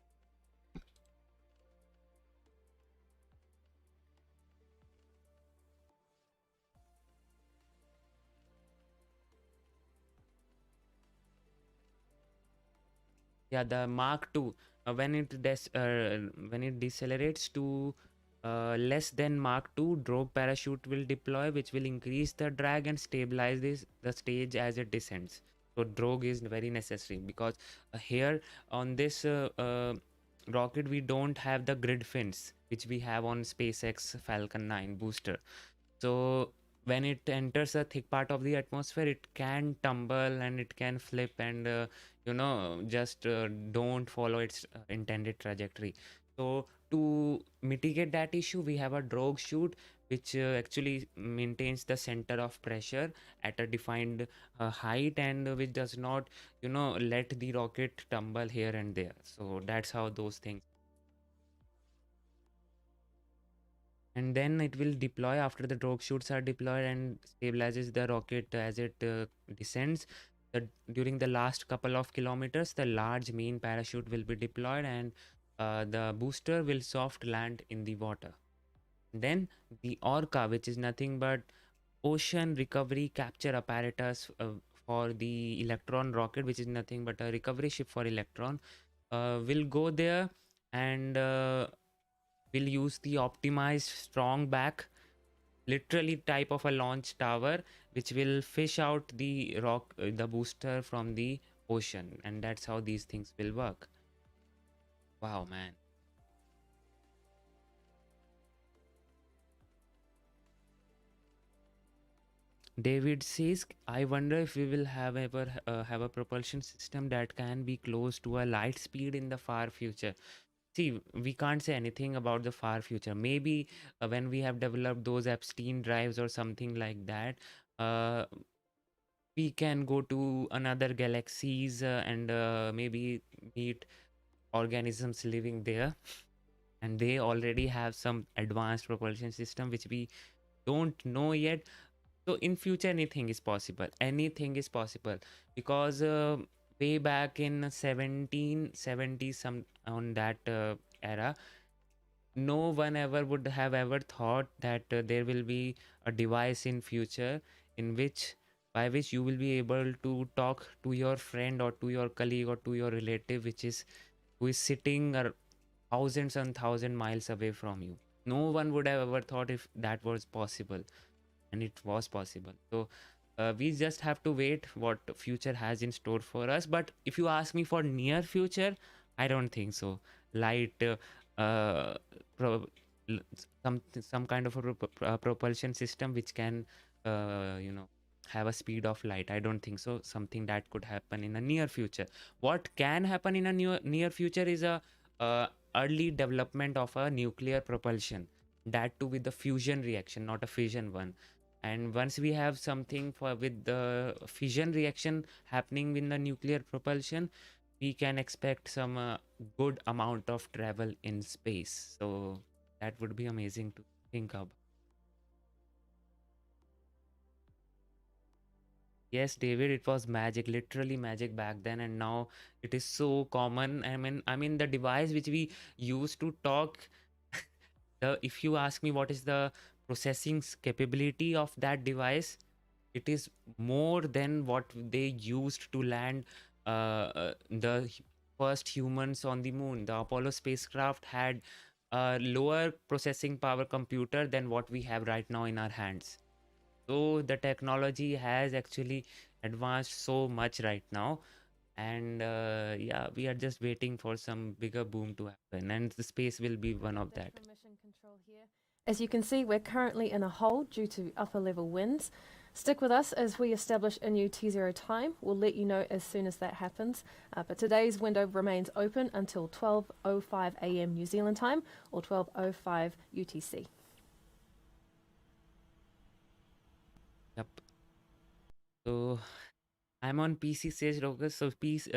Yeah, the Mark II. When it decelerates to less than Mark II, drogue parachute will deploy, which will increase the drag and stabilize the stage as it descends. So drogue is very necessary because here on this rocket we don't have the grid fins which we have on SpaceX Falcon 9 booster. So when it enters a thick part of the atmosphere, it can tumble and it can flip and just don't follow its intended trajectory. So to mitigate that issue, we have a drogue chute which actually maintains the center of pressure at a defined height, and which does not let the rocket tumble here and there. So that's how those things. And then it will deploy after the drogue chutes are deployed and stabilizes the rocket as it descends. During the last couple of kilometers, the large main parachute will be deployed, and the booster will soft land in the water. Then the Orca, which is nothing but ocean recovery capture apparatus for the Electron rocket, which is nothing but a recovery ship for Electron, will go there and will use the optimized strong back, literally type of a launch tower, which will fish out the the booster from the ocean, and that's how these things will work. Wow, man. David says, I wonder if we will have ever have a propulsion system that can be close to a light speed in the far future. See, we can't say anything about the far future. Maybe when we have developed those Epstein drives or something like that, we can go to another galaxies and maybe meet organisms living there. And they already have some advanced propulsion system which we don't know yet. So in future, anything is possible. Anything is possible because way back in 1770, some on that era, no one ever would have ever thought that there will be a device in future in which by which you will be able to talk to your friend or to your colleague or to your relative who is sitting thousands and thousand miles away from you. No one would have ever thought if that was possible, and it was possible. So we just have to wait what future has in store for us. But if you ask me for near future, I don't think so. Light pro- some kind of a propulsion system which can have a speed of light, I don't think so. Something that could happen in a near future. What can happen in a near future is a early development of a nuclear propulsion, that too with the fusion reaction, not a fission one. And once we have something with the fission reaction happening in the nuclear propulsion, we can expect some good amount of travel in space. So that would be amazing to think of. Yes, David, it was magic, literally magic back then, and now it is so common. I mean the device which we use to talk, if you ask me what is the processing capability of that device, it is more than what they used to land the first humans on the moon. The Apollo spacecraft had a lower processing power computer than what we have right now in our hands. So the technology has actually advanced so much right now, and yeah, we are just waiting for some bigger boom to happen, and the space will be one of that. Mission control here. As you can see, we're currently in a hold due to upper level winds. Stick with us as we establish a new T0 time. We'll let you know as soon as that happens. But today's window remains open until 12:05 a.m. New Zealand time or 12:05 UTC. Yep. So I'm on PC, says Roger. So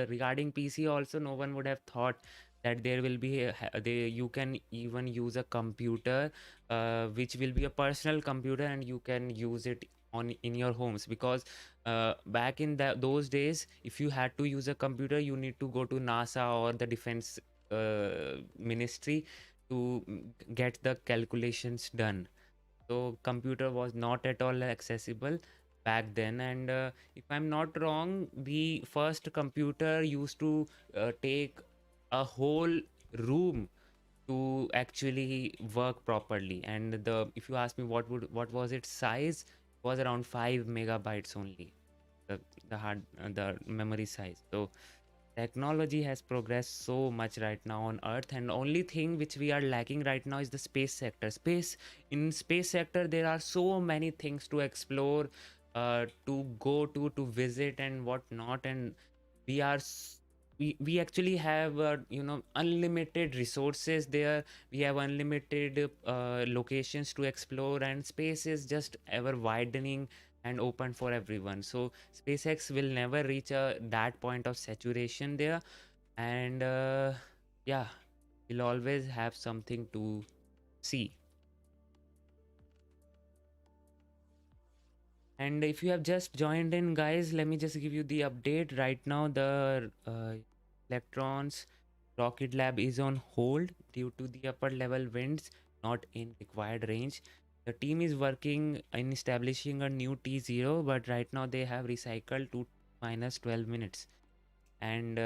regarding PC also, no one would have thought that there will be you can even use a computer which will be a personal computer, and you can use it in your homes, because back in those days, if you had to use a computer, you need to go to NASA or the defense ministry to get the calculations done. So computer was not at all accessible. back then. And if I'm not wrong, the first computer used to take a whole room to actually work properly. And the if you ask me what was its size, it was around 5 megabytes only, the memory size. So technology has progressed so much right now on Earth, and only thing which we are lacking right now is the space sector. Space sector, there are so many things to explore, to go to visit and whatnot. And we are we actually have unlimited resources there. We have unlimited locations to explore, and space is just ever widening and open for everyone. So SpaceX will never reach that point of saturation there. And yeah, we'll always have something to see. And if you have just joined in, guys, let me just give you the update. Right now, the Electron's Rocket Lab is on hold due to the upper level winds not in required range. The team is working in establishing a new T0, but right now they have recycled to minus 12 minutes. And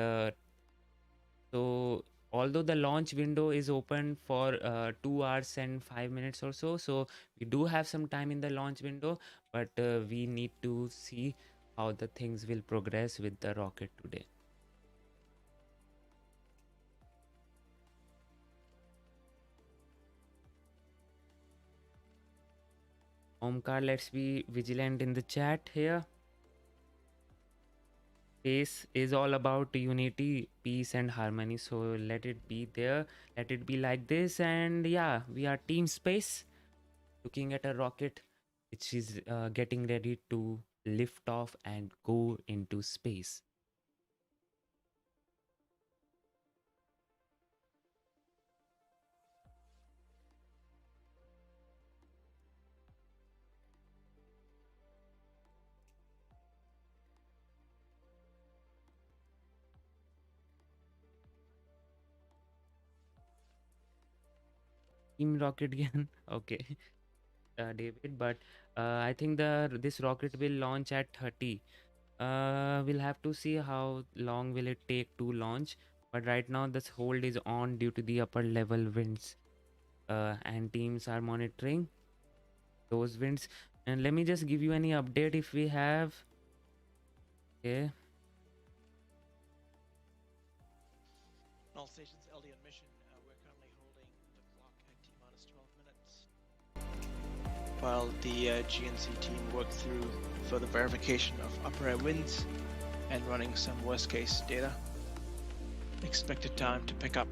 so although the launch window is open for 2 hours and 5 minutes or so, so we do have some time in the launch window, but we need to see how the things will progress with the rocket today. Omkar, let's be vigilant in the chat here. Space is all about unity, peace and harmony, so let it be there, let it be like this. And yeah, we are Team Space, looking at a rocket which is getting ready to lift off and go into space. Team Rocket again. Okay, David, but I think this rocket will launch at 30. We'll have to see how long will it take to launch, but right now this hold is on due to the upper level winds, and teams are monitoring those winds. And let me just give you any update if we have. Okay. All stations LD on mission. We're currently holding the clock at T-minus 12 minutes, while the GNC team work through further verification of upper air winds and running some worst case data. Expected time to pick up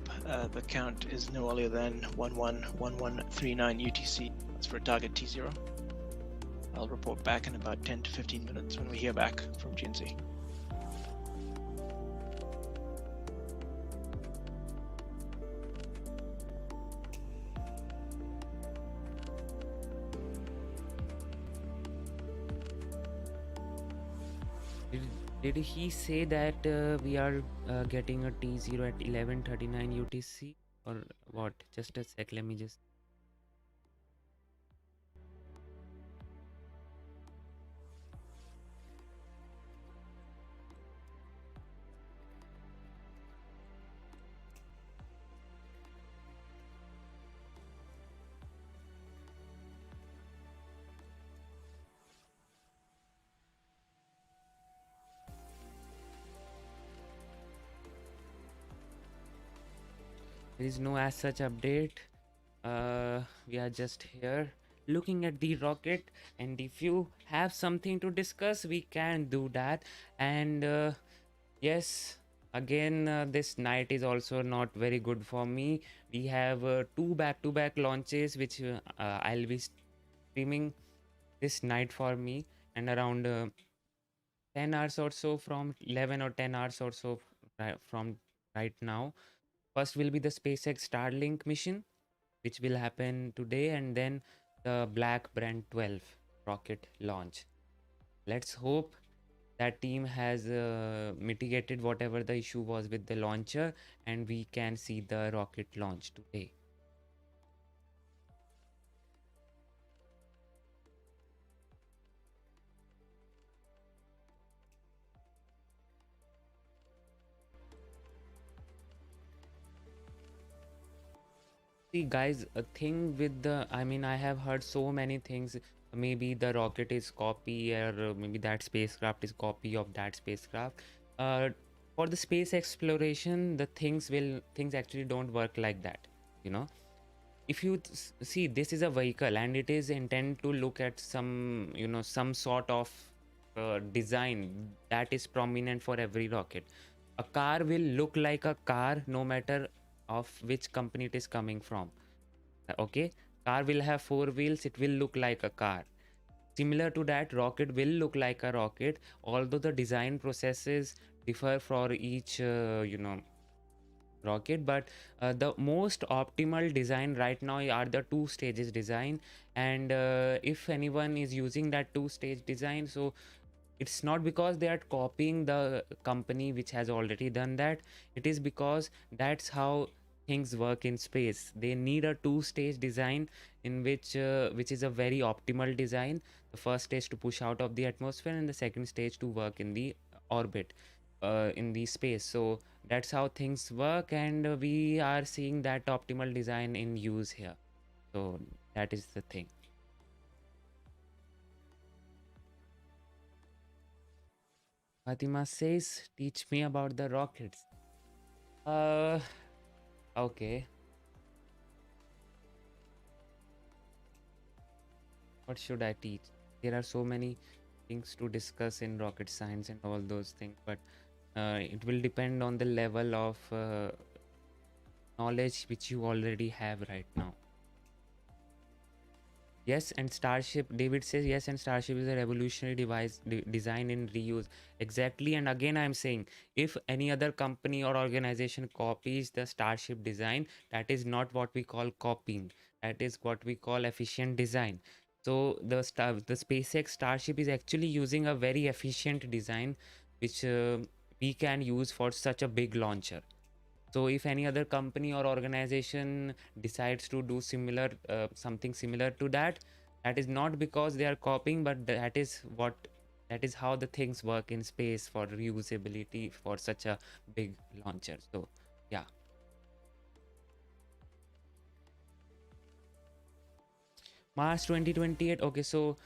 the count is no earlier than 11:11:39 UTC. That's for target T0. I'll report back in about 10 to 15 minutes when we hear back from GNC. Did he say that we are getting a T0 at 11:39 UTC or what? Just a sec, let me just. There is no as such update. We are just here looking at the rocket, and if you have something to discuss, we can do that. And yes, again, this night is also not very good for me. We have 2 back-to-back launches which I'll be streaming this night for me, and around 10 hours or so from 11 or 10 hours or so from right now. First will be the SpaceX Starlink mission, which will happen today, and then the Black Brent 12 rocket launch. Let's hope that team has mitigated whatever the issue was with the launcher, and we can see the rocket launch today. See, guys, a thing with I mean, I have heard so many things. Maybe the rocket is copy, or maybe that spacecraft is copy of that spacecraft. Uh, for the space exploration, the things actually don't work like that. You know, if you see, this is a vehicle, and it is intended to look at some, some sort of design that is prominent for every rocket. A car will look like a car no matter of which company it is coming from. Okay, car will have four wheels, it will look like a car. Similar to that, rocket will look like a rocket, although the design processes differ for each rocket. But the most optimal design right now are the two stages design. And if anyone is using that two stage design, so it's not because they are copying the company which has already done that. It is because that's how things work in space. They need a two-stage design, in which is a very optimal design. The first stage to push out of the atmosphere, and the second stage to work in the orbit, in the space. So that's how things work, and we are seeing that optimal design in use here. So that is the thing. Fatima says, teach me about the rockets. Okay. What should I teach? There are so many things to discuss in rocket science and all those things, but it will depend on the level of knowledge which you already have right now. Yes, and Starship, David says, yes, and Starship is a revolutionary device design in reuse. Exactly. And again, I'm saying, if any other company or organization copies the Starship design, that is not what we call copying. That is what we call efficient design. So the SpaceX Starship is actually using a very efficient design, which we can use for such a big launcher. So if any other company or organization decides to do similar, something similar to that, that is not because they are copying, but that is how the things work in space for reusability for such a big launcher. So yeah. Mars 2028. Okay, so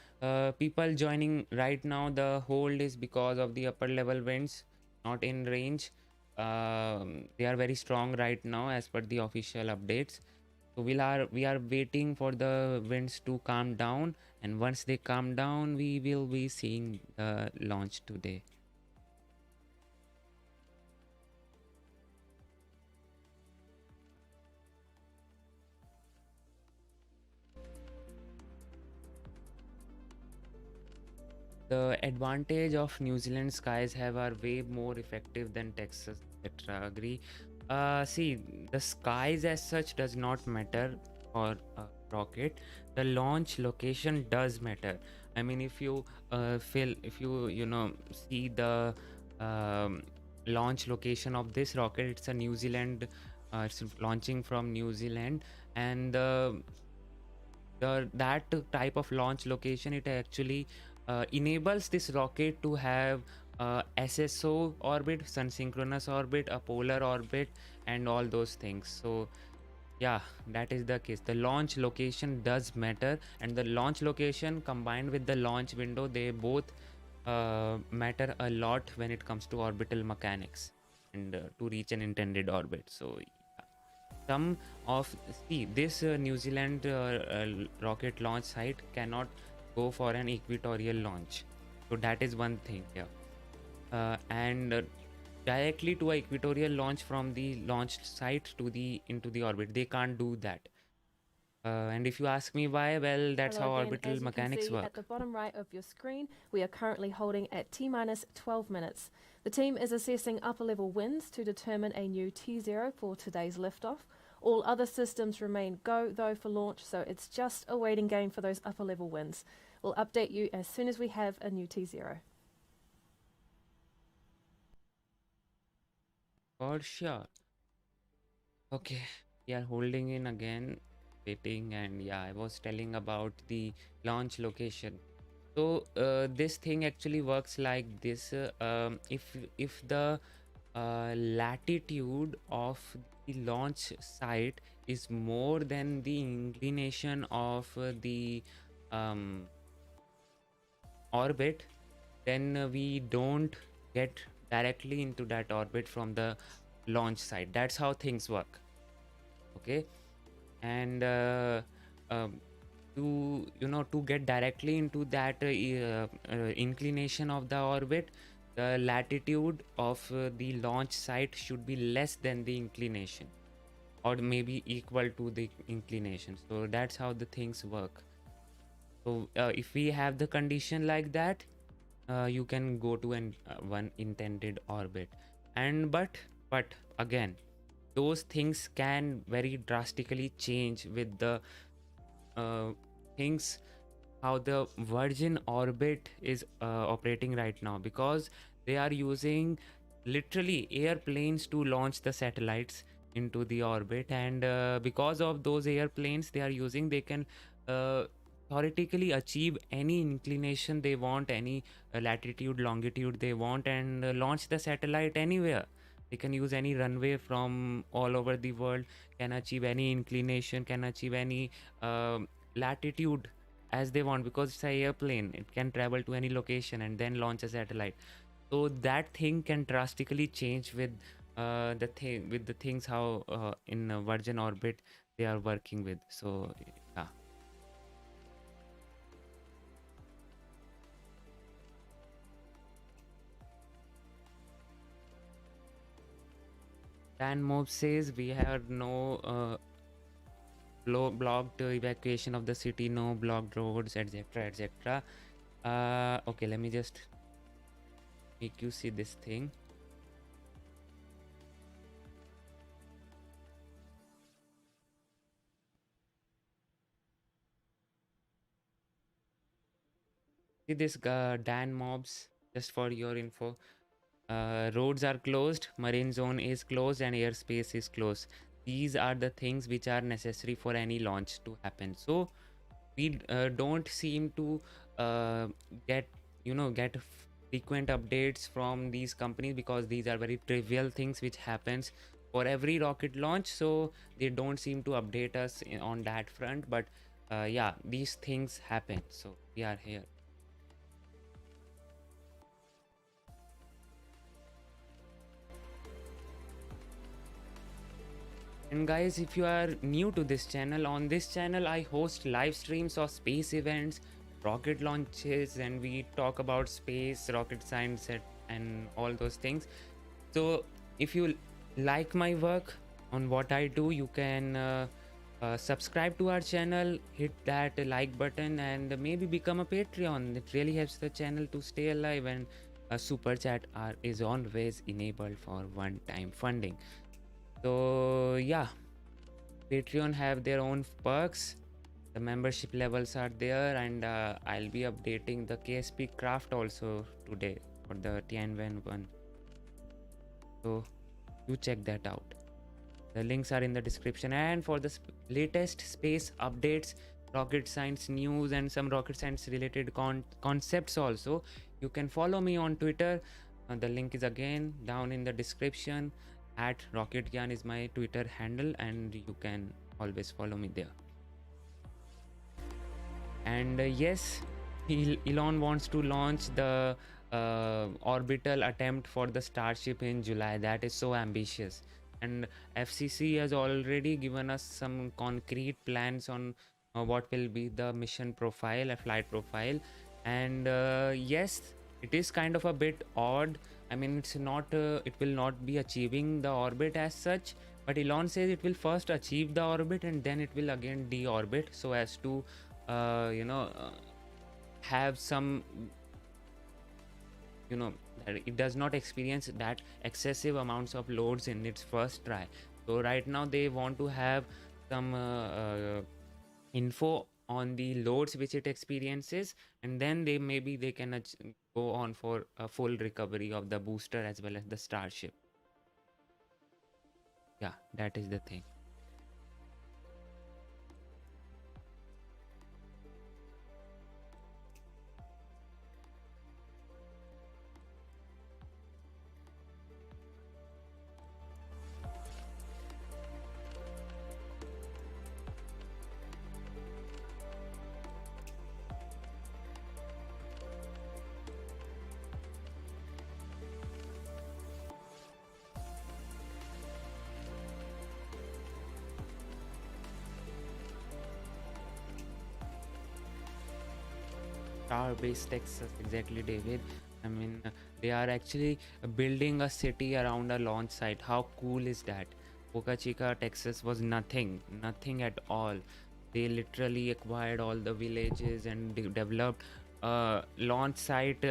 people joining right now, the hold is because of the upper level winds, not in range. They are very strong right now as per the official updates. So we are waiting for the winds to calm down, and once they calm down, we will be seeing the launch today. The advantage of New Zealand skies are way more effective than Texas, etc. Agree. See, the skies as such does not matter for a rocket. The launch location does matter. I mean, if you see the launch location of this rocket, it's a New Zealand. It's launching from New Zealand, and that type of launch location, it actually enables this rocket to have SSO orbit, sun synchronous orbit, a polar orbit, and all those things. So yeah, that is the case. The launch location does matter, and the launch location combined with the launch window, they both matter a lot when it comes to orbital mechanics and to reach an intended orbit. So some of this New Zealand rocket launch site cannot go for an equatorial launch, so that is one thing here. And directly to a equatorial launch from the launch site to into the orbit, they can't do that. And if you ask me why, well, that's Hello how again. orbital As you mechanics can see work. at the bottom right of your screen, we are currently holding at T-minus 12 minutes. The team is assessing upper level winds to determine a new T0 for today's liftoff. All other systems remain go, though, for launch, so it's just a waiting game for those upper level winds. We'll update you as soon as we have a new T0. For sure. Okay, we are holding in again, waiting, and yeah, I was telling about the launch location. So this thing actually works like this. If the latitude of the launch site is more than the inclination of the orbit, then we don't get directly into that orbit from the launch site. That's how things work. Okay. And to get directly into that inclination of the orbit, the latitude of the launch site should be less than the inclination, or maybe equal to the inclination. So that's how the things work. So if we have the condition like that, you can go to one intended orbit. And but again, those things can very drastically change with the things how the Virgin orbit is operating right now, because they are using literally airplanes to launch the satellites into the orbit. And because of those airplanes they are using, they can theoretically achieve any inclination they want, any latitude, longitude they want, and launch the satellite anywhere. They can use any runway from all over the world, can achieve any inclination, can achieve any latitude as they want, because it's an airplane. It can travel to any location and then launch a satellite. So that thing can drastically change with the things how in Virgin orbit they are working with. So yeah. Dan Mob says we had no blocked evacuation of the city, no blocked roads, etc., etc. Okay, let me just make you see this thing. See this Dan Mobs, just for your info. Roads are closed, marine zone is closed, and airspace is closed. These are the things which are necessary for any launch to happen. So we don't seem to get frequent updates from these companies, because these are very trivial things which happens for every rocket launch. So they don't seem to update us on that front. But yeah, these things happen, so we are here. And guys, if you are new to this channel, on this channel I host live streams of space events, rocket launches, and we talk about space, rocket science, and all those things. So if you like my work on what I do, you can subscribe to our channel, hit that like button, and maybe become a Patreon. It really helps the channel to stay alive, and a super chat is always enabled for one-time funding. So yeah, Patreon have their own perks. The membership levels are there, and I'll be updating the KSP craft also today for the Tianwen one. So you check that out. The links are in the description. And for the latest space updates, rocket science news, and some rocket science related concepts also, you can follow me on Twitter. The link is again down in the description. At RocketGyan is my Twitter handle, and you can always follow me there. And yes, Elon wants to launch the orbital attempt for the Starship in July. That is so ambitious. And FCC has already given us some concrete plans on what will be the mission profile, a flight profile. And yes, it is kind of a bit odd. I mean, it's not it will not be achieving the orbit as such, but Elon says it will first achieve the orbit and then it will again deorbit, so as to have some, that it does not experience that excessive amounts of loads in its first try. So right now they want to have some info on the loads which it experiences, and then they can go on for a full recovery of the booster as well as the Starship. Yeah, that is the thing. star-based Texas, exactly, David. I mean, they are actually building a city around a launch site. How cool is that? Boca Chica, Texas was nothing at all. They literally acquired all the villages and developed a launch site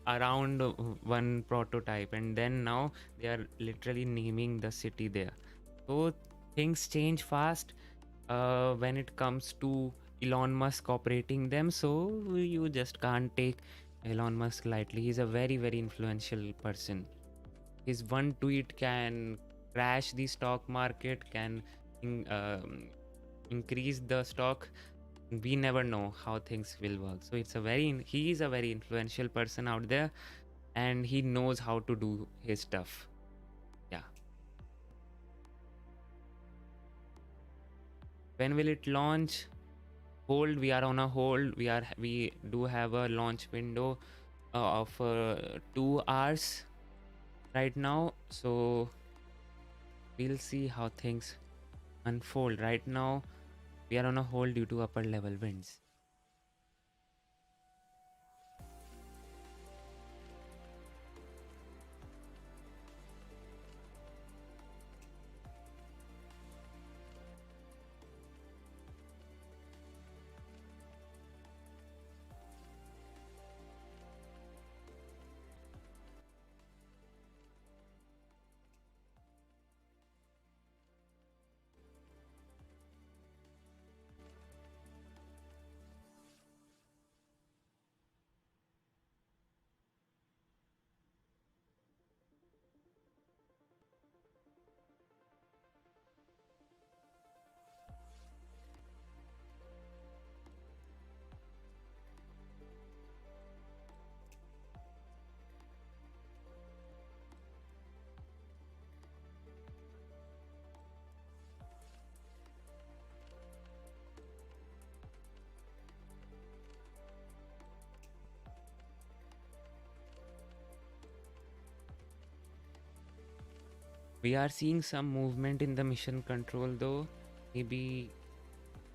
around one prototype, and then now they are literally naming the city there. So things change fast when it comes to Elon Musk operating them, so you just can't take Elon Musk lightly. He's a very, very influential person. His one tweet can crash the stock market, can increase the stock. We never know how things will work. So he is a very influential person out there, and he knows how to do his stuff. Yeah. When will it launch? Hold. We are on a hold. We do have a launch window of 2 hours right now, so we'll see how things unfold. Right now we are on a hold due to upper level winds. We are seeing some movement in the mission control though. Maybe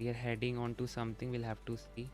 we are heading on to something. We'll have to see.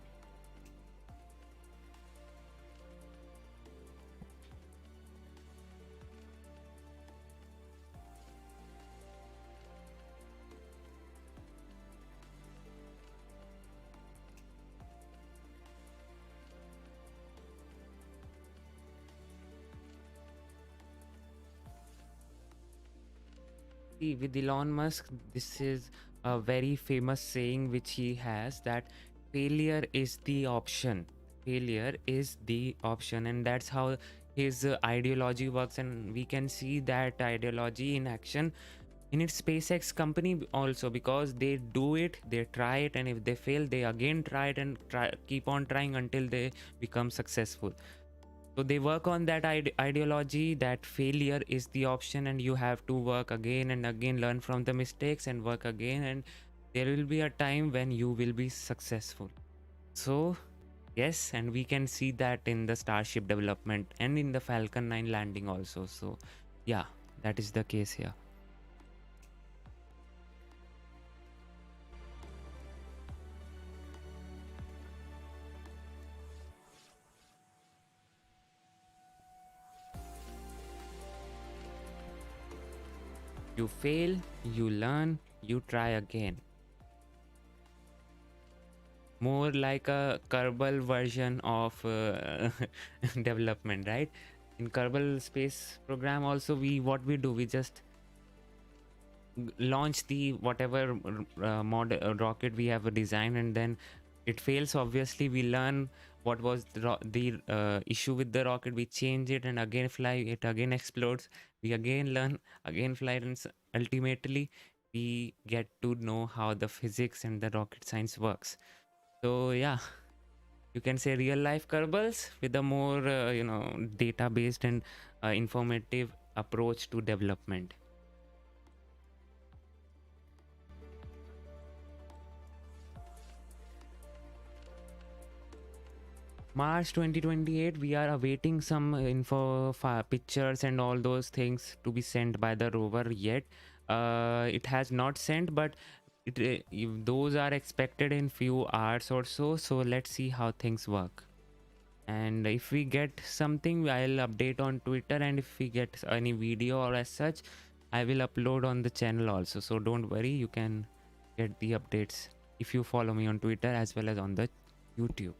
See, with Elon Musk, this is a very famous saying which he has, that failure is the option. Failure is the option, and that's how his ideology works. And we can see that ideology in action in its SpaceX company also, because they do it, they try it, and if they fail, they again try it and keep on trying until they become successful. So they work on that ideology that failure is the option, and you have to work again and again, learn from the mistakes and work again, and there will be a time when you will be successful. So yes, and we can see that in the Starship development and in the Falcon 9 landing also. So yeah, that is the case here. You fail, you learn, you try again. More like a Kerbal version of development, right? In Kerbal space program also, what we do, we just launch the whatever rocket we have designed, and then it fails. Obviously, we learn what was the issue with the rocket, we change it and again fly, it again explodes, we again learn, again fly, and ultimately we get to know how the physics and the rocket science works. So yeah, you can say real life Kerbals with a more data based and informative approach to development. March 2028, we are awaiting some info, pictures and all those things to be sent by the rover yet. It has not sent, but those are expected in few hours or so. So let's see how things work. And if we get something, I'll update on Twitter, and if we get any video or as such, I will upload on the channel also. So don't worry, you can get the updates if you follow me on Twitter as well as on the YouTube.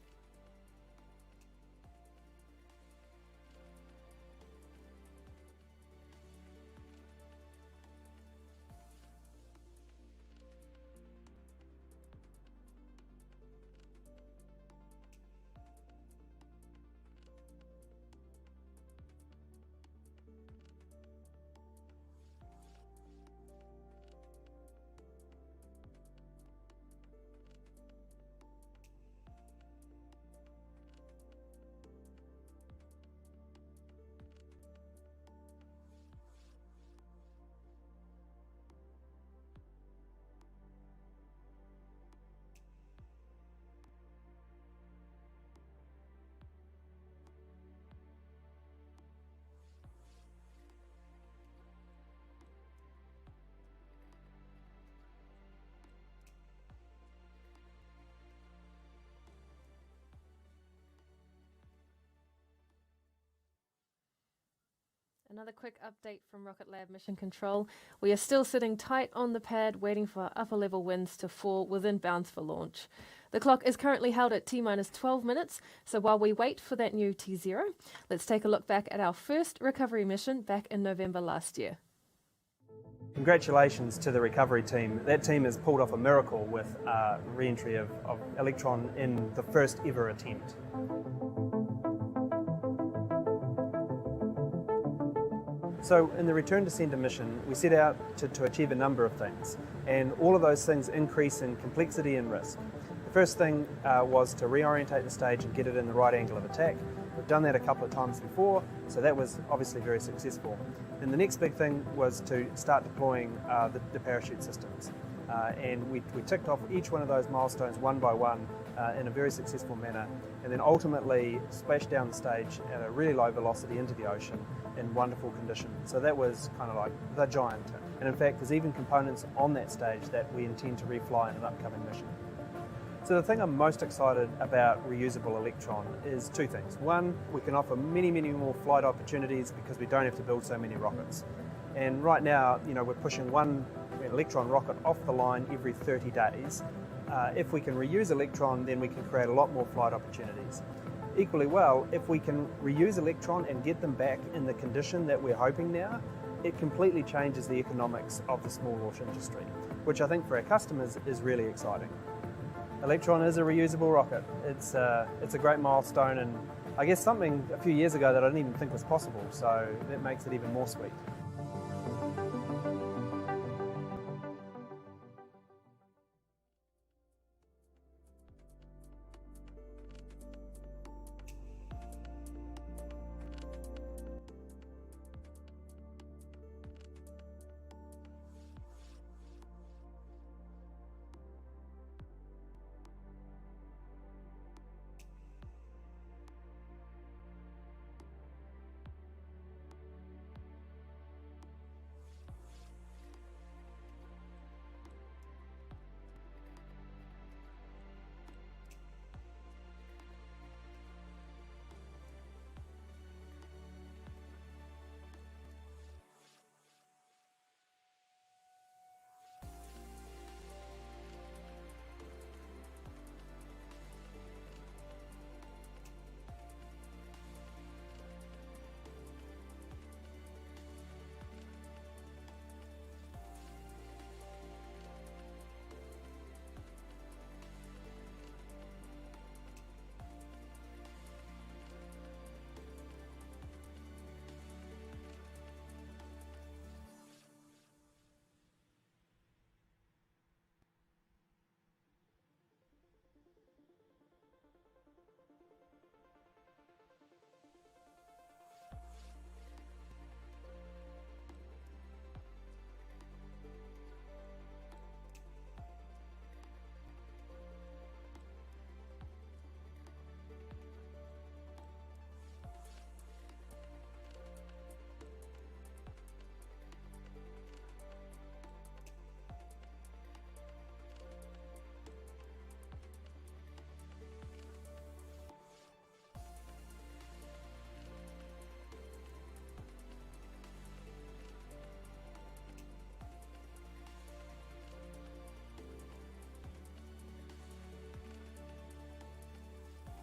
Another quick update from Rocket Lab Mission Control. We are still sitting tight on the pad, waiting for upper level winds to fall within bounds for launch. The clock is currently held at T-minus 12 minutes, so while we wait for that new T0, let's take a look back at our first recovery mission back in November last year. Congratulations to the recovery team. That team has pulled off a miracle with re-entry of Electron in the first ever attempt. So in the return to center mission, we set out to achieve a number of things, and all of those things increase in complexity and risk. The first thing was to reorientate the stage and get it in the right angle of attack. We've done that a couple of times before, so that was obviously very successful. And the next big thing was to start deploying the parachute systems. And we ticked off each one of those milestones one by one in a very successful manner, and then ultimately splashed down the stage at a really low velocity into the ocean in wonderful condition. So that was kind of like the giant. And in fact, there's even components on that stage that we intend to refly in an upcoming mission. So the thing I'm most excited about reusable Electron is two things. One, we can offer many, many more flight opportunities because we don't have to build so many rockets. And right now, we're pushing one Electron rocket off the line every 30 days. If we can reuse Electron, then we can create a lot more flight opportunities. Equally well, if we can reuse Electron and get them back in the condition that we're hoping now, it completely changes the economics of the small launch industry, which I think for our customers is really exciting. Electron is a reusable rocket. It's a great milestone, and I guess something a few years ago that I didn't even think was possible, so that makes it even more sweet.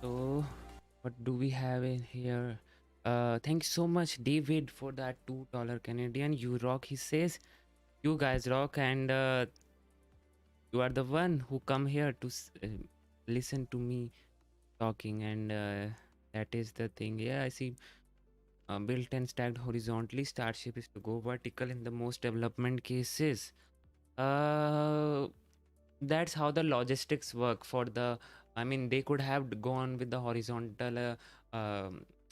So, what do we have in here? Thanks so much, David, for that $2 Canadian. You rock, he says. You guys rock, and you are the one who come here to listen to me talking, and that is the thing. Yeah, I see. Built and stacked horizontally. Starship is to go vertical in the most development cases. That's how the logistics work for the. I mean, they could have gone with the horizontal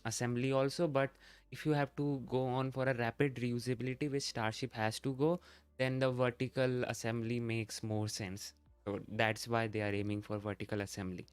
assembly also, but if you have to go on for a rapid reusability, which Starship has to go, then the vertical assembly makes more sense. So that's why they are aiming for vertical assembly.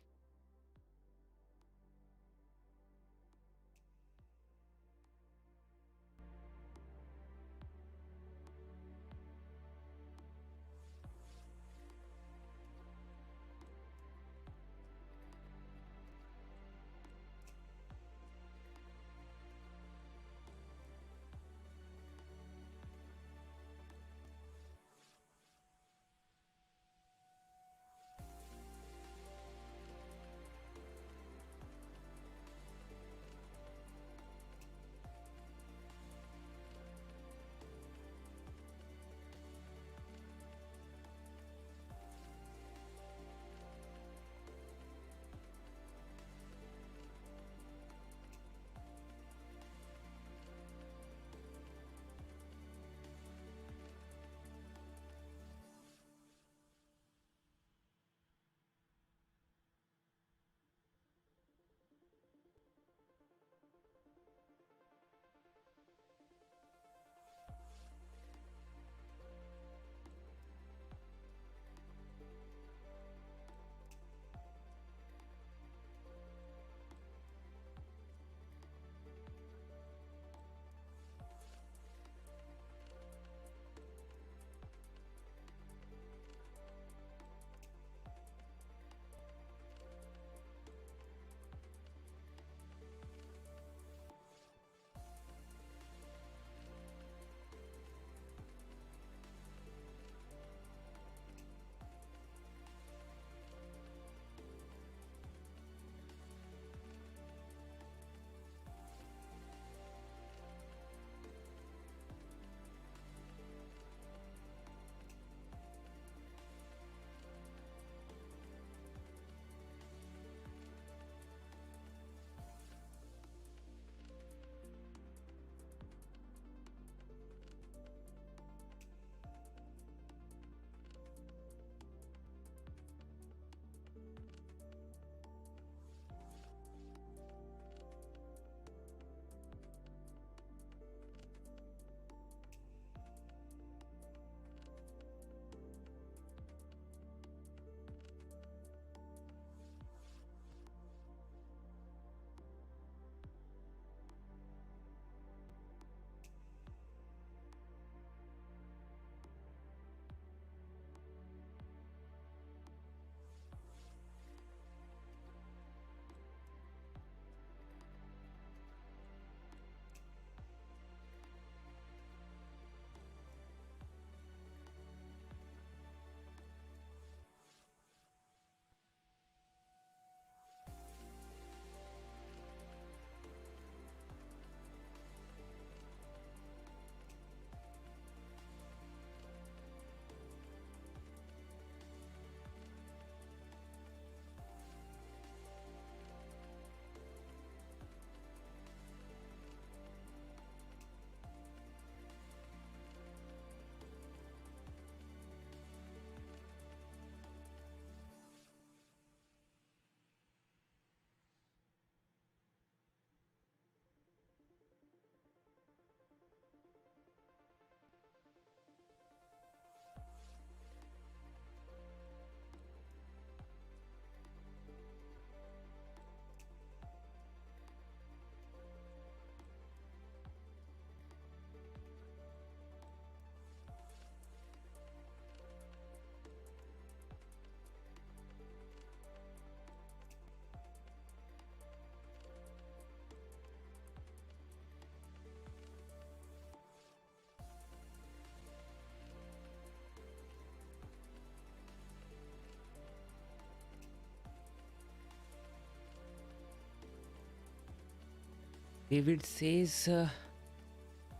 David says,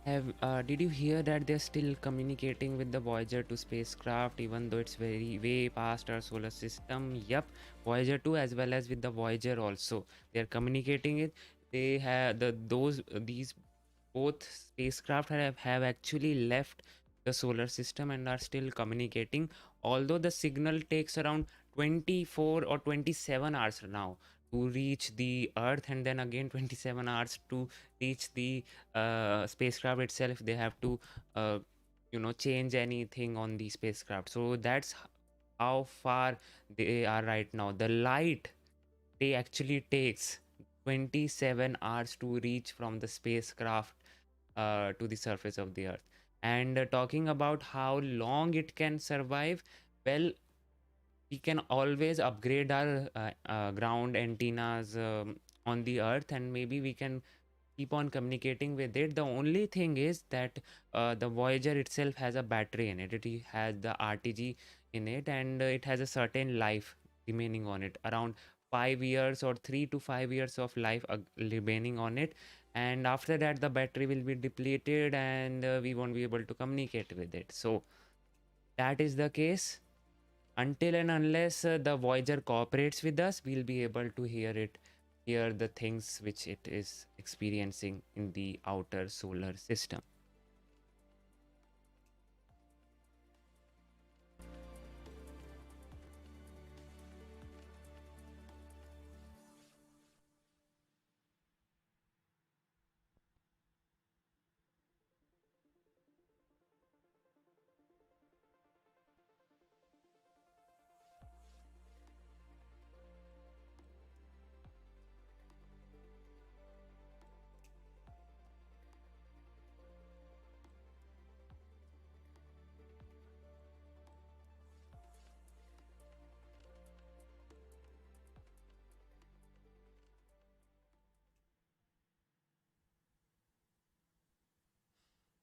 did you hear that they're still communicating with the Voyager 2 spacecraft, even though it's very way past our solar system? Yep, Voyager 2 as well as with the Voyager also. They're communicating it. They have these both spacecraft have actually left the solar system and are still communicating, although the signal takes around 24 or 27 hours now to reach the Earth, and then again 27 hours to reach the spacecraft itself. They have to change anything on the spacecraft. So that's how far they are right now. The light they actually takes 27 hours to reach from the spacecraft to the surface of the Earth. And talking about how long it can survive, well, we can always upgrade our ground antennas on the Earth, and maybe we can keep on communicating with it. The only thing is that the Voyager itself has a battery in it. It has the RTG in it, and it has a certain life remaining on it, around 5 years or 3 to 5 years of life remaining on it. And after that the battery will be depleted, and we won't be able to communicate with it. So that is the case. Until and unless the Voyager cooperates with us, we'll be able to hear the things which it is experiencing in the outer solar system.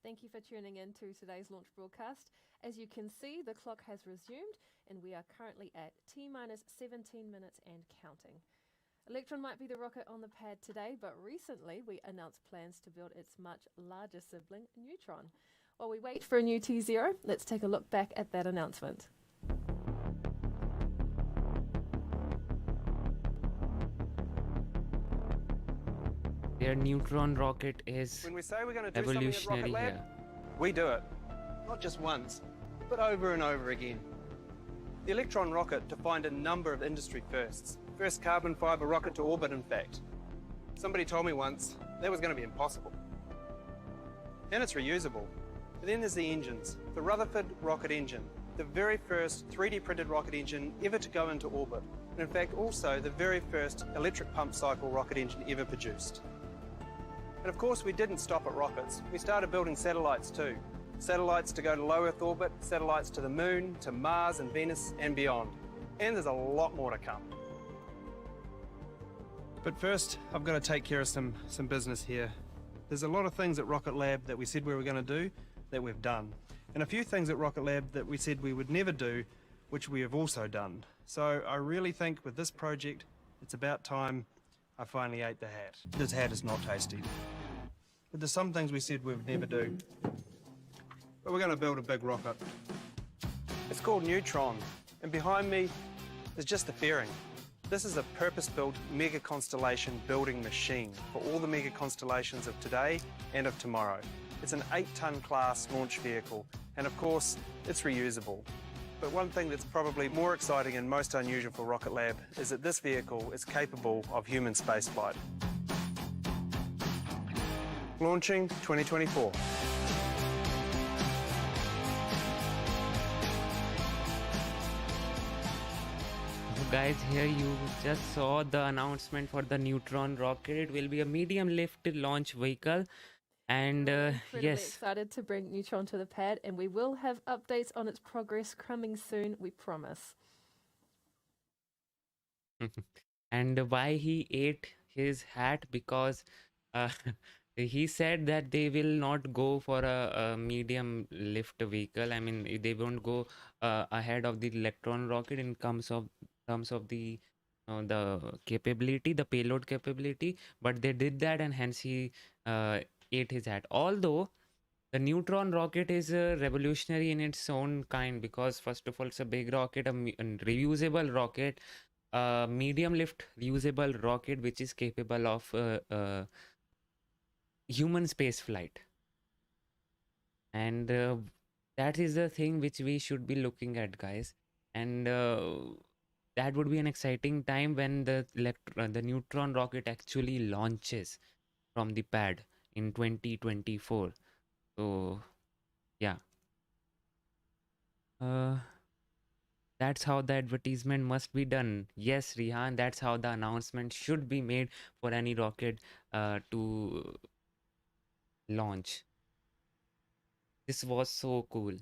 Thank you for tuning in to today's launch broadcast. As you can see, the clock has resumed and we are currently at T-minus 17 minutes and counting. Electron might be the rocket on the pad today, but recently we announced plans to build its much larger sibling, Neutron. While we wait for a new T0, let's take a look back at that announcement. Their Neutron rocket is When we say we're going to do evolutionary something at Rocket here. Lab, we do it. Not just once, but over and over again. The Electron Rocket defined a number of industry firsts. First carbon fiber rocket to orbit, in fact. Somebody told me once that was going to be impossible. And it's reusable. But then there's the engines. The Rutherford rocket engine, the very first 3D printed rocket engine ever to go into orbit. And in fact, also the very first electric pump cycle rocket engine ever produced. And of course, we didn't stop at rockets. We started building satellites too. Satellites to go to low Earth orbit, satellites to the Moon, to Mars and Venus and beyond. And there's a lot more to come. But first, I've got to take care of some business here. There's a lot of things at Rocket Lab that we said we were going to do that we've done. And a few things at Rocket Lab that we said we would never do, which we have also done. So I really think with this project, it's about time I finally ate the hat. This hat is not tasty. But there's some things we said we would never do. But we're going to build a big rocket. It's called Neutron, and behind me is just the fairing. This is a purpose-built mega constellation building machine for all the mega constellations of today and of tomorrow. It's an 8-ton class launch vehicle, and of course, it's reusable. But one thing that's probably more exciting and most unusual for Rocket Lab is that this vehicle is capable of human spaceflight. Launching 2024. Guys, here you just saw the announcement for the Neutron rocket. It will be a medium lift launch vehicle. And Incredibly yes, excited to bring Neutron to the pad, and we will have updates on its progress coming soon, we promise. and why he ate his hat, because he said that they will not go for a medium lift vehicle. I mean, they won't go ahead of the Electron rocket in terms of the the capability, the payload capability, but they did that, and hence he ate his hat. Although the Neutron rocket is revolutionary in its own kind, because first of all, it's a big rocket, a reusable rocket, a medium lift reusable rocket, which is capable of human space flight. And that is the thing which we should be looking at, guys. And that would be an exciting time when the Neutron rocket actually launches from the pad in 2024. So yeah, that's how the advertisement must be done. Yes, Rihan, that's how the announcement should be made for any rocket to launch. This was so cool.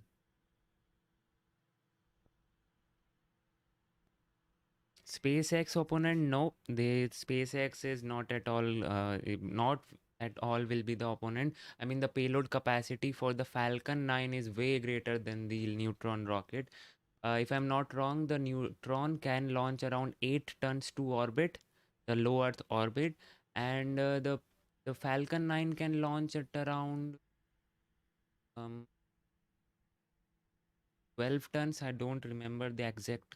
SpaceX opponent? No, the SpaceX is not at all. Not at all will be the opponent. I mean, the payload capacity for the Falcon 9 is way greater than the Neutron rocket. If I'm not wrong, the Neutron can launch around 8 tons to orbit, the low Earth orbit, and the Falcon 9 can launch at around 12 tons. I don't remember the exact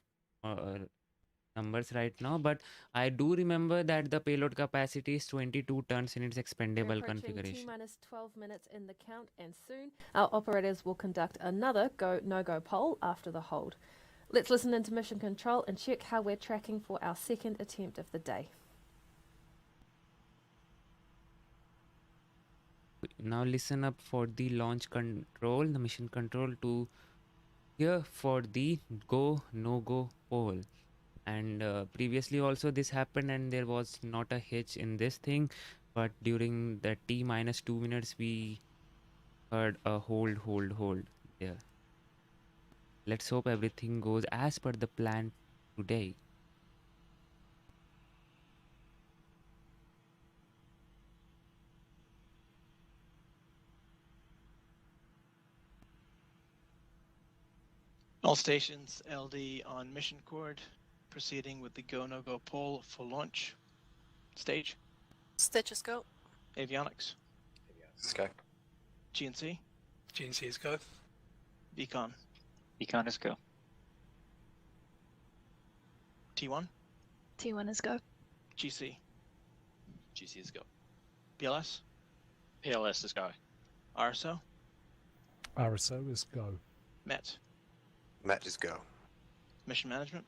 numbers right now, but I do remember that the payload capacity is 22 tons in its expendable configuration. T-minus 12 minutes in the count, and soon our operators will conduct another go-no-go poll after the hold. Let's listen into mission control and check how we're tracking for our second attempt of the day. Now listen up for the launch control, the mission control to here for the go-no-go poll. And previously also this happened and there was not a hitch in this thing, but during the T-minus 2 minutes we heard a hold there. Let's hope everything goes as per the plan today. All stations LD on mission cord, proceeding with the go-no-go poll for launch. Stage. Stage is go. Avionics. Avionics go. GNC. GNC is go. Beacon. Beacon is go. T1. T1 is go. GC. GC is go. PLS. PLS is go. RSO. RSO is go. MET. MET is go. Mission management.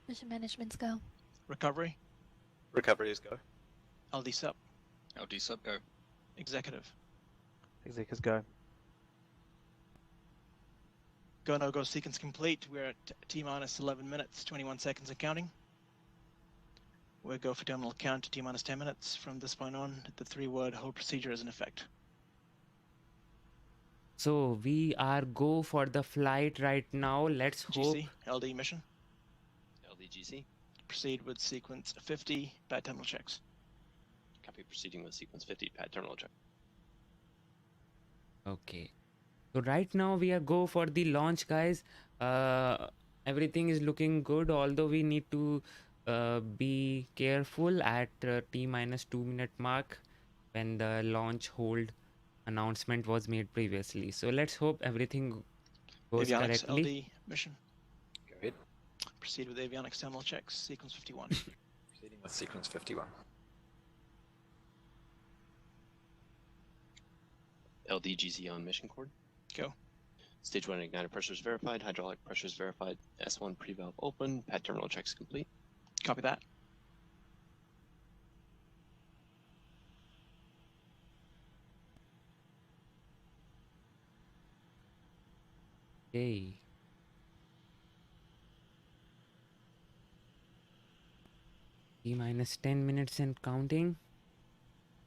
Mission management's go. Recovery. Recovery is go. LD sub. LD sub go. Executive. Exec is go. Go-no-go sequence complete. We're at T-minus 11 minutes, 21 seconds and counting. We'll go for terminal count to T-minus 10 minutes. From this point on, the 3-word hold procedure is in effect. So we are go for the flight right now. Let's hope. GC, LD mission. LDGC. Proceed with sequence 50, pad terminal checks. Copy proceeding with sequence 50, pad terminal check. Okay. So right now we are go for the launch, guys. Everything is looking good, although we need to be careful at T-minus 2 minute mark when the launch hold announcement was made previously. So let's hope everything goes Avionics correctly. LD mission. Go ahead. Proceed with avionics terminal checks, sequence 51. Proceeding with sequence 51. LDGC on mission cord. Go. Stage 1 igniter pressures verified, hydraulic pressures verified, S1 pre-valve open, pad terminal checks complete. Copy that. Okay. T-minus 10 minutes and counting.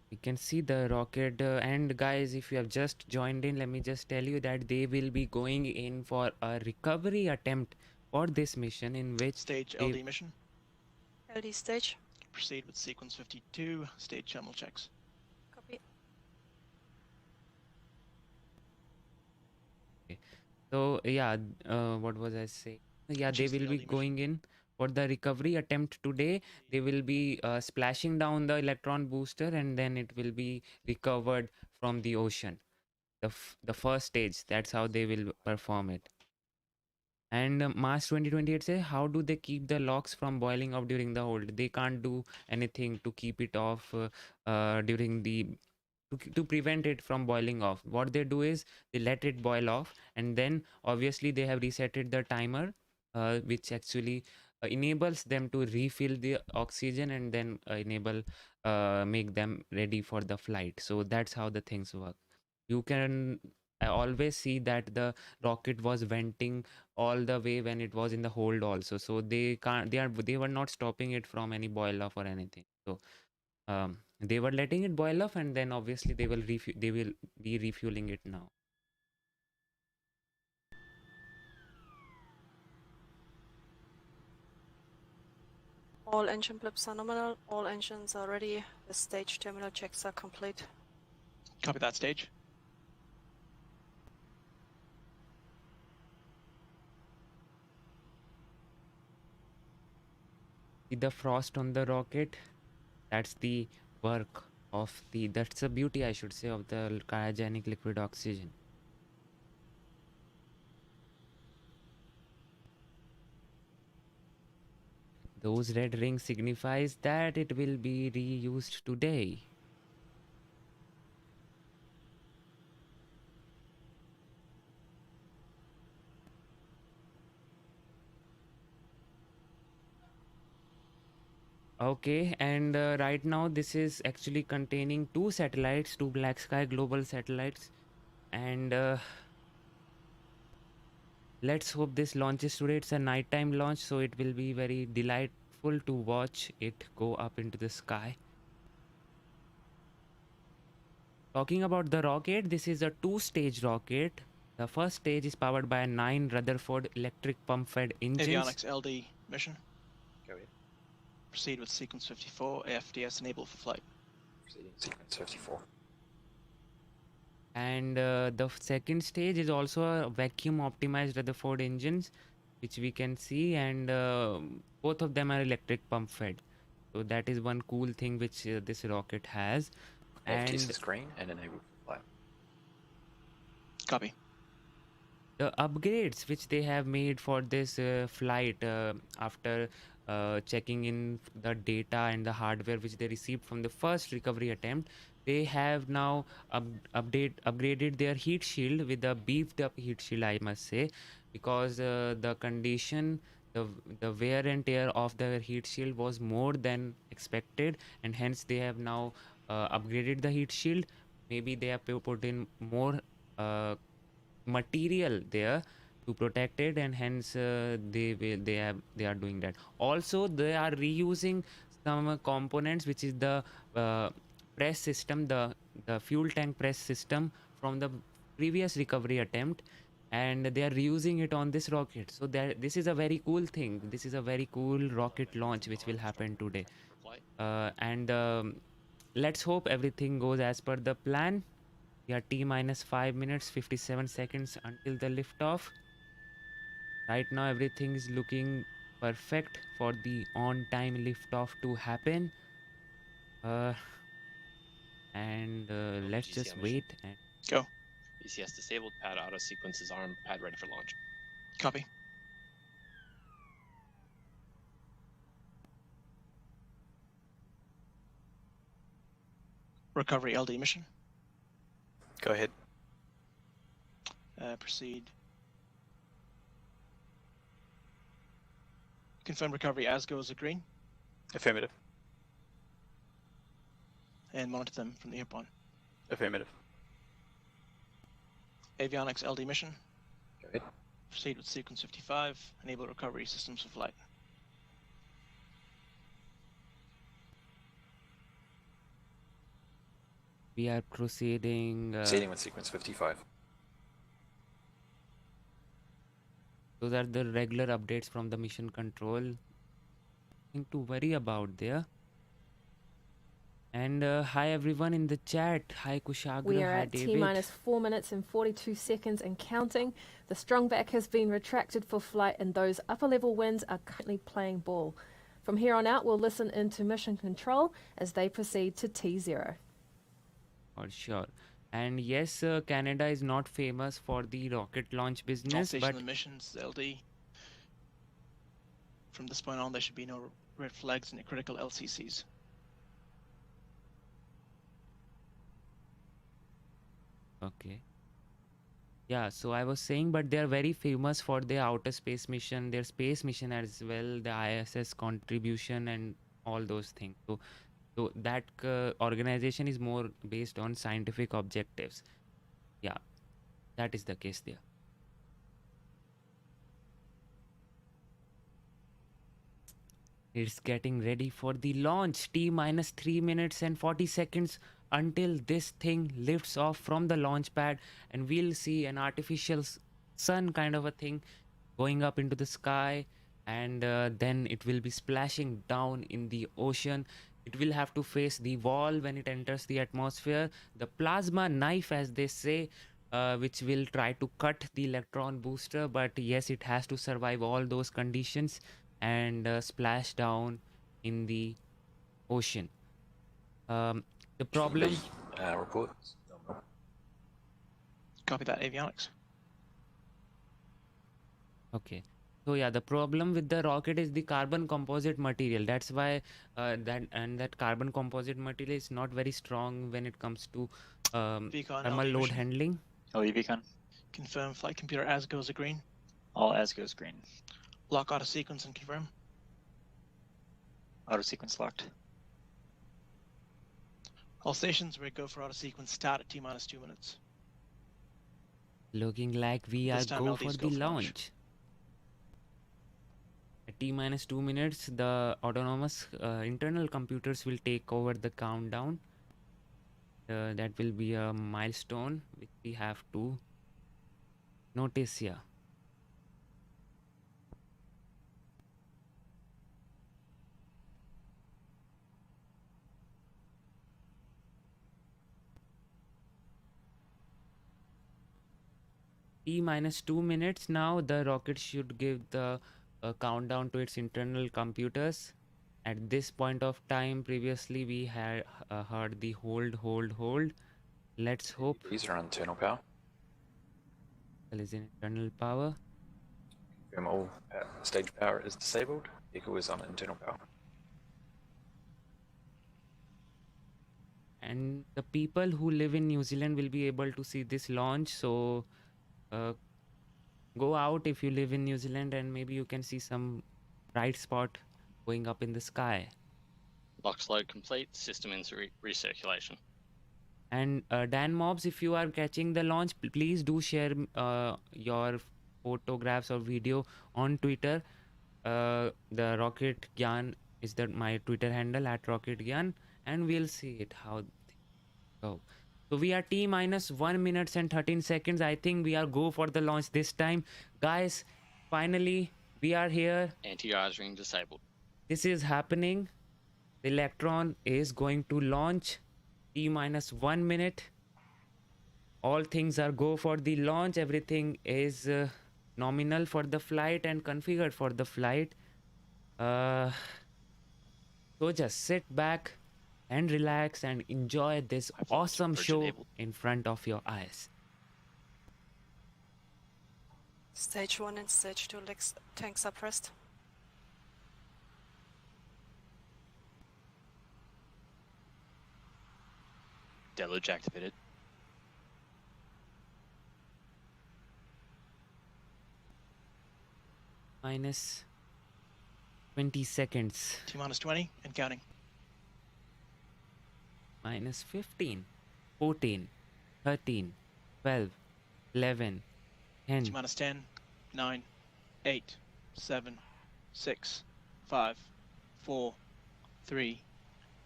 We can see the rocket and guys, if you have just joined in, let me just tell you that they will be going in for a recovery attempt for this mission, in which Stage LD mission. LD stage. Proceed with sequence 52, stage terminal checks. Copy. So yeah, what was I saying? Yeah, they Just will the be LD going in For the recovery attempt today, they will be splashing down the Electron booster, and then it will be recovered from the ocean. The first stage, that's how they will perform it. And March 2028 say, how do they keep the locks from boiling off during the hold? They can't do anything to keep it off during the to prevent it from boiling off. What they do is they let it boil off, and then obviously they have resetted the timer, which actually enables them to refill the oxygen and then make them ready for the flight. So that's how the things work. You can always see that the rocket was venting all the way when it was in the hold also, so they were not stopping it from any boil off or anything. So they were letting it boil off, and then obviously they will be refueling it now. All engine blips are nominal. All engines are ready. The stage terminal checks are complete. Copy that, stage. See the frost on the rocket? That's the work of that's the beauty, I should say, of the cryogenic liquid oxygen. Those red rings signifies that it will be reused today. Okay, and right now this is actually containing two satellites, two Blacksky Global Satellites, and let's hope this launches today. It's a nighttime launch, so it will be very delightful to watch it go up into the sky. Talking about the rocket, this is a two-stage rocket. The first stage is powered by 9 Rutherford electric pump-fed engines. Avionics LD mission. Go ahead. Proceed with sequence 54, AFDS enabled for flight. Proceeding sequence 54. And the second stage is also a vacuum optimized Rutherford engines, which we can see, and both of them are electric pump fed. So that is one cool thing which this rocket has. AFTS is green and enabled for flight. Copy. The upgrades which they have made for this flight after checking in the data and the hardware which they received from the first recovery attempt, they have now upgraded their heat shield with a beefed up heat shield, I must say, because the condition, the wear and tear of the heat shield was more than expected, and hence they have now upgraded the heat shield. Maybe they have put in more material there to protect it, and hence they are doing that. Also they are reusing some components, which is the press system, the fuel tank press system from the previous recovery attempt, and they are reusing it on this rocket. So this is a very cool thing. This is a very cool rocket launch which will happen today, and let's hope everything goes as per the plan. We are T-minus 5 minutes 57 seconds until the liftoff. Right now everything is looking perfect for the on-time liftoff to happen. Let's just wait and go. BCS disabled, pad auto sequence is armed, pad ready for launch. Copy. Recovery LD mission. Go ahead. Proceed. Confirm recovery as goes are green. Affirmative. And monitor them from the airborne. Affirmative. Avionics LD mission. Go ahead. Proceed with sequence 55. Enable recovery systems for flight. we are proceeding. Proceeding with sequence 55. Those are the regular updates from the mission control. Nothing to worry about there. And hi everyone in the chat. Hi Kushagra. We are hi at David. T minus 4 minutes and 42 seconds and counting. The strong back has been retracted for flight, and those upper level winds are currently playing ball. From here on out, we'll listen into mission control as they proceed to T0. For sure. And yes, Canada is not famous for the rocket launch business, Station but of the missions, LD. From this point on, there should be no red flags in the critical LCCs. okay. Yeah, so I was saying, but they are very famous for their outer space mission, their space mission as well, the ISS contribution and all those things. So that organization is more based on scientific objectives. Yeah, that is the case there. It's getting ready for the launch. T minus 3 minutes and 40 seconds until this thing lifts off from the launch pad, and we'll see an artificial sun kind of a thing going up into the sky, and then it will be splashing down in the ocean. It will have to face the wall when it enters the atmosphere. The plasma knife, as they say, which will try to cut the electron booster, but yes, it has to survive all those conditions and splash down in the ocean. The problem... reports. Copy that, avionics. Okay. So yeah, the problem with the rocket is the carbon composite material. That's why that carbon composite material is not very strong when it comes to thermal load handling. Beacon. Confirm flight computer as goes green. All as goes green. Lock auto sequence and confirm. Auto sequence locked. All stations, we go for auto sequence start at T minus 2 minutes. Looking like we are This time go LDs for go the for launch. At T minus 2 minutes, the autonomous internal computers will take over the countdown. That will be a milestone which we have to notice here. T minus 2 minutes now, the rocket should give the countdown to its internal computers. At this point of time, previously we had heard the hold. Let's hope. These are on internal power. There is an internal power. Confirm all stage power is disabled. Vehicle is on internal power. And the people who live in New Zealand will be able to see this launch, so go out if you live in New Zealand, and maybe you can see some bright spot going up in the sky. Box load complete. System in recirculation. And Dan Mobs, if you are catching the launch, please do share your photographs or video on Twitter. The Rocket Gyan is my Twitter handle, at Rocket Gyan, and we'll see it how things go. So we are T minus 1 minute and 13 seconds. I think we are go for the launch this time. Guys, finally, we are here. Anti-eyes ring disabled. This is happening. The Electron is going to launch. T minus 1 minute. All things are go for the launch. Everything is nominal for the flight and configured for the flight. So just sit back and relax and enjoy this awesome show in front of your eyes. Stage 1 and Stage 2 tanks are pressed. Deluge activated. Minus 20 seconds. T minus 20 and counting. Minus 15, 14, 13, 12, 11, 10. T minus 10, 9, 8, 7, 6, 5, 4, 3,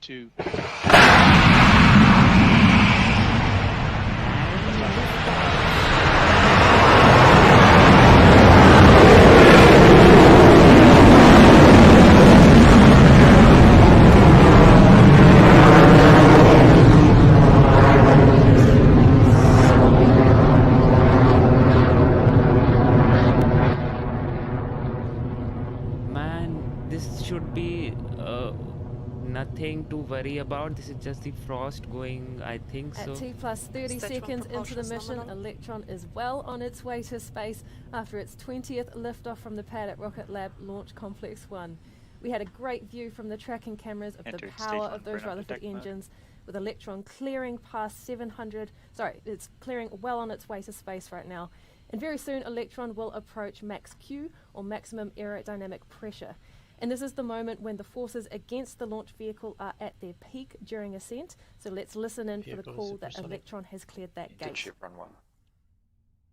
2. to worry about. This is just the frost going, I think At so. T plus 30 Stage one seconds into the propulsion is mission, nominal. Electron is well on its way to space after its 20th liftoff from the pad at Rocket Lab Launch Complex 1. We had a great view from the tracking cameras of the Entered power stage of one those burnout Rutherford detect mode. engines, with Electron clearing past 700. Sorry, it's clearing well on its way to space right now. And very soon, Electron will approach max Q, or maximum aerodynamic pressure. And this is the moment when the forces against the launch vehicle are at their peak during ascent. So let's listen in for the Vehicle is call that supersonic. Electron has cleared that Good gate. ship run 1.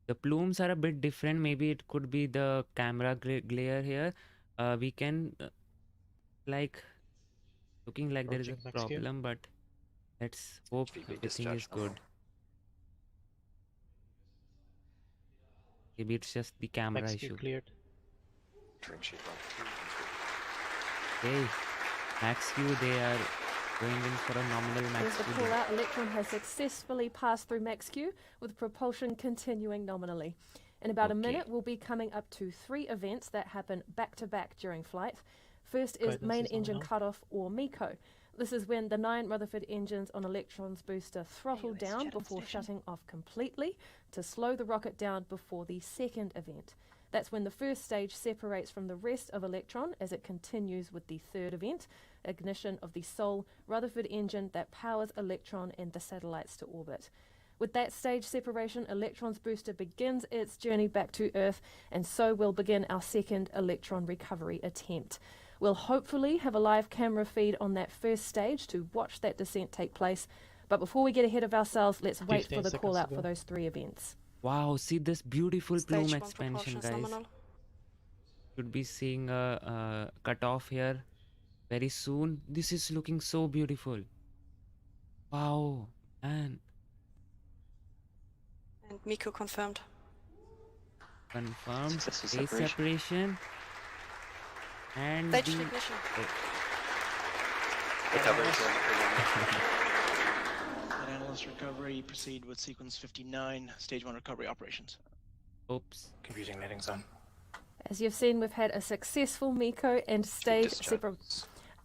The plumes are a bit different. Maybe it could be the camera glare here. We can like looking like there is a Approaching max Q. problem, but let's hope VB everything discharge is normal. good. Maybe it's just the camera Max Q issue. cleared. Trim ship run 2. Hey, max Q, they are going in for a nominal Here's max the Q. call out. Electron has successfully passed through max Q, with propulsion continuing nominally. In about a minute, we'll be coming up to 3 events that happen back to back during flight. First is Guidance main is engine nominal. cutoff, or MECO. This is when the 9 Rutherford engines on Electron's booster throttle down before shutting off completely to slow the rocket down before the second event. That's when the first stage separates from the rest of Electron as it continues with the third event, ignition of the sole Rutherford engine that powers Electron and the satellites to orbit. With that stage separation, Electron's booster begins its journey back to Earth, and so will begin our second Electron recovery attempt. We'll hopefully have a live camera feed on that first stage to watch that descent take place. But before we get ahead of ourselves, let's wait for 15 the call seconds out to for go. those 3 events. Wow, see this beautiful Stage plume one expansion, propulsion is guys. nominal. Should be seeing a cutoff here very soon. This is looking so beautiful. Wow, man. And MECO confirmed. Confirmed. Successful Phase separation. separation. And Stage the ignition. Recovery is Flight analyst recovery. Proceed with sequence 59, stage 1 recovery operations. oops. Computing landing zone. As you've seen, we've had a successful MECO and stage separation.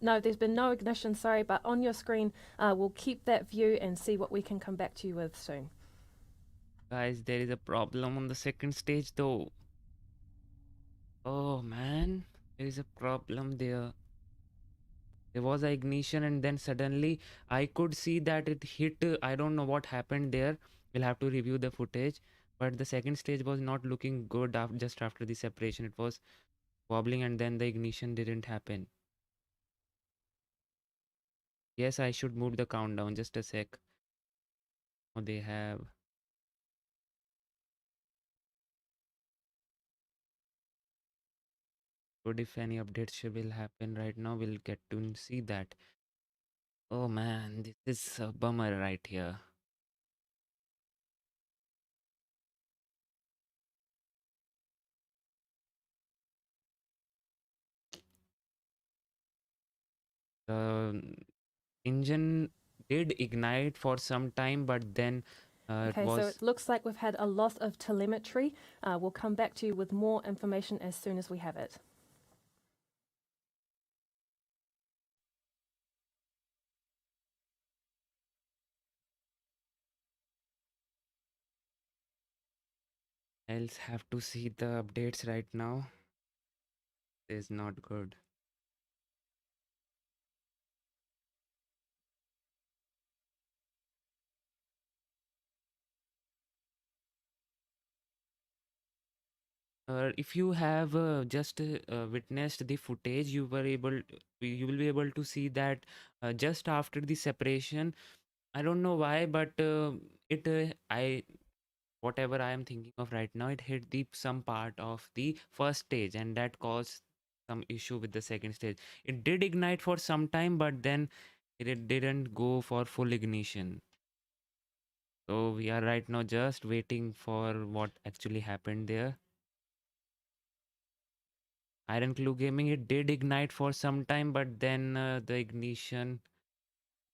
No, there's been no ignition, sorry, but on your screen, we'll keep that view and see what we can come back to you with soon. Guys, there is a problem on the second stage though. Oh man, there is a problem there. There was an ignition and then suddenly I could see that it hit. I don't know what happened there. We'll have to review the footage. But the second stage was not looking good just after the separation. It was wobbling and then the ignition didn't happen. Yes, I should move the countdown. Just a sec. Oh, they have. Good, if any updates will happen right now, we'll get to see that. Oh man, this is a bummer right here. The engine did ignite for some time, but then it Okay, so was. it looks like we've had a lot of telemetry. We'll come back to you with more information as soon as we have it. I'll have to see the updates right now. It is not good. If you have just witnessed the footage, you will be able to see that just after the separation. I don't know why, but whatever I am thinking of right now, it hit some part of the first stage, and that caused some issue with the second stage. It did ignite for some time, but then it didn't go for full ignition. So we are right now just waiting for what actually happened there. Iron Clue Gaming, it did ignite for some time, but then the ignition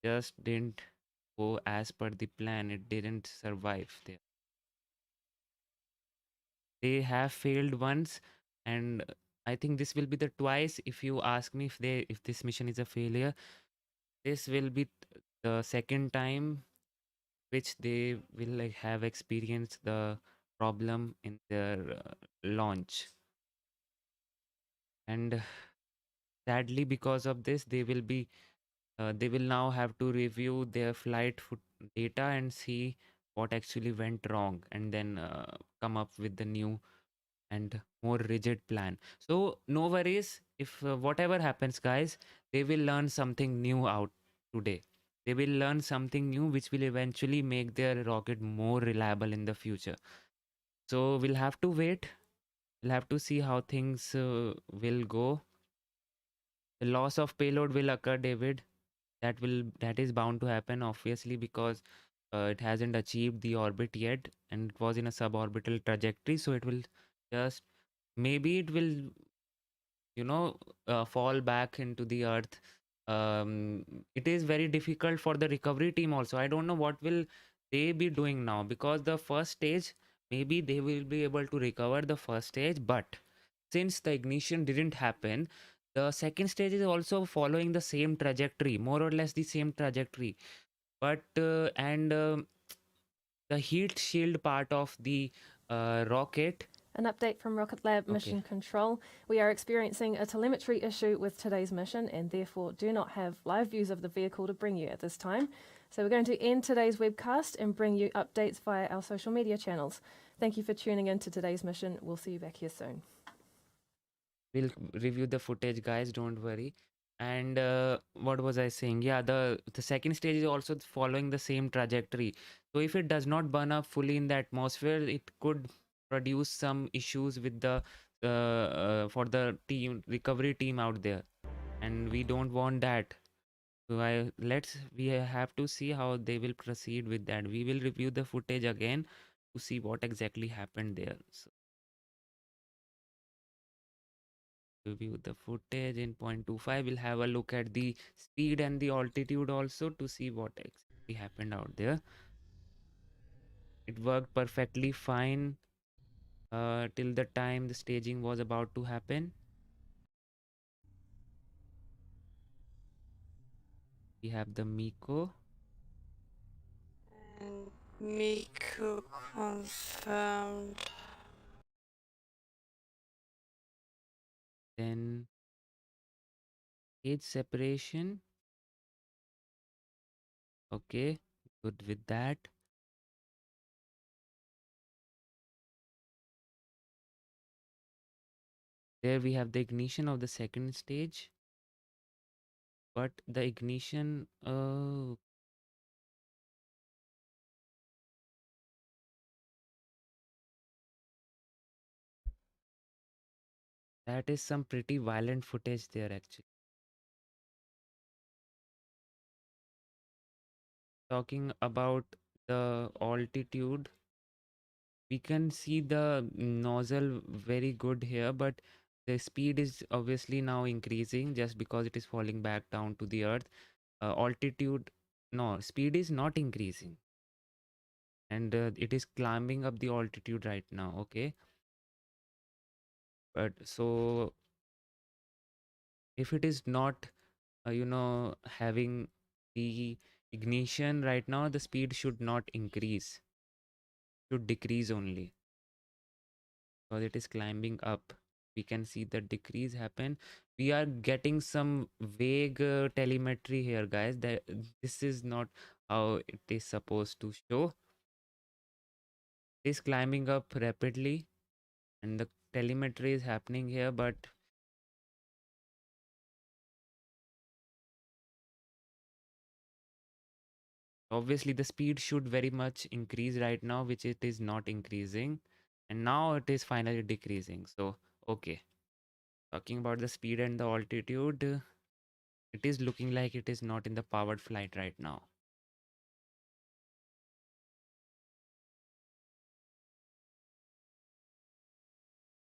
just didn't go as per the plan. It didn't survive there. They have failed once, and I think this will be the twice. If you ask me if this mission is a failure, this will be the second time which they will like have experienced the problem in their launch. And sadly, because of this, they will now have to review their flight data and see what actually went wrong, and then come up with the new and more rigid plan. So no worries, if whatever happens, guys, they will learn something new out today. They will learn something new which will eventually make their rocket more reliable in the future. So we'll have to wait. We'll have to see how things will go. The loss of payload will occur, David. That is bound to happen, obviously, because it hasn't achieved the orbit yet, and it was in a suborbital trajectory. So it will just, maybe it will, fall back into the earth. It is very difficult for the recovery team also. I don't know what will they be doing now, because the first stage, maybe they will be able to recover the first stage, but since the ignition didn't happen, the second stage is also following the same trajectory, more or less the same trajectory. But the heat shield part of the rocket. An update from Rocket Lab Mission Control. We are experiencing a telemetry issue with today's mission and therefore do not have live views of the vehicle to bring you at this time. So we're going to end today's webcast and bring you updates via our social media channels. Thank you for tuning in to today's mission. We'll see you back here soon. We'll review the footage, guys, don't worry. And what was I saying? Yeah, the second stage is also following the same trajectory. So if it does not burn up fully in the atmosphere, it could produce some issues with the for the team recovery team out there, and we don't want that. So we have to see how they will proceed with that. We will review the footage again to see what exactly happened there. So review the footage in 0.25. We'll have a look at the speed and the altitude also to see what exactly happened out there. It worked perfectly fine till the time the staging was about to happen. We have the Miko. And Miko confirmed. Then age separation. Okay, good with that. There we have the ignition of the second stage. But the ignition, that is some pretty violent footage there actually. Talking about the altitude, we can see the nozzle very good here, but the speed is obviously now increasing just because it is falling back down to the earth. Altitude, no, speed is not increasing, and it is climbing up the altitude right now. Okay, but so if it is not having the ignition right now, the speed should not increase, should decrease only, because it is climbing up. We can see the decrease happen. We are getting some vague telemetry here, guys, that this is not how it is supposed to show. It is climbing up rapidly and the telemetry is happening here, but obviously the speed should very much increase right now, which it is not increasing, and now it is finally decreasing. So okay, talking about the speed and the altitude, it is looking like it is not in the powered flight right now.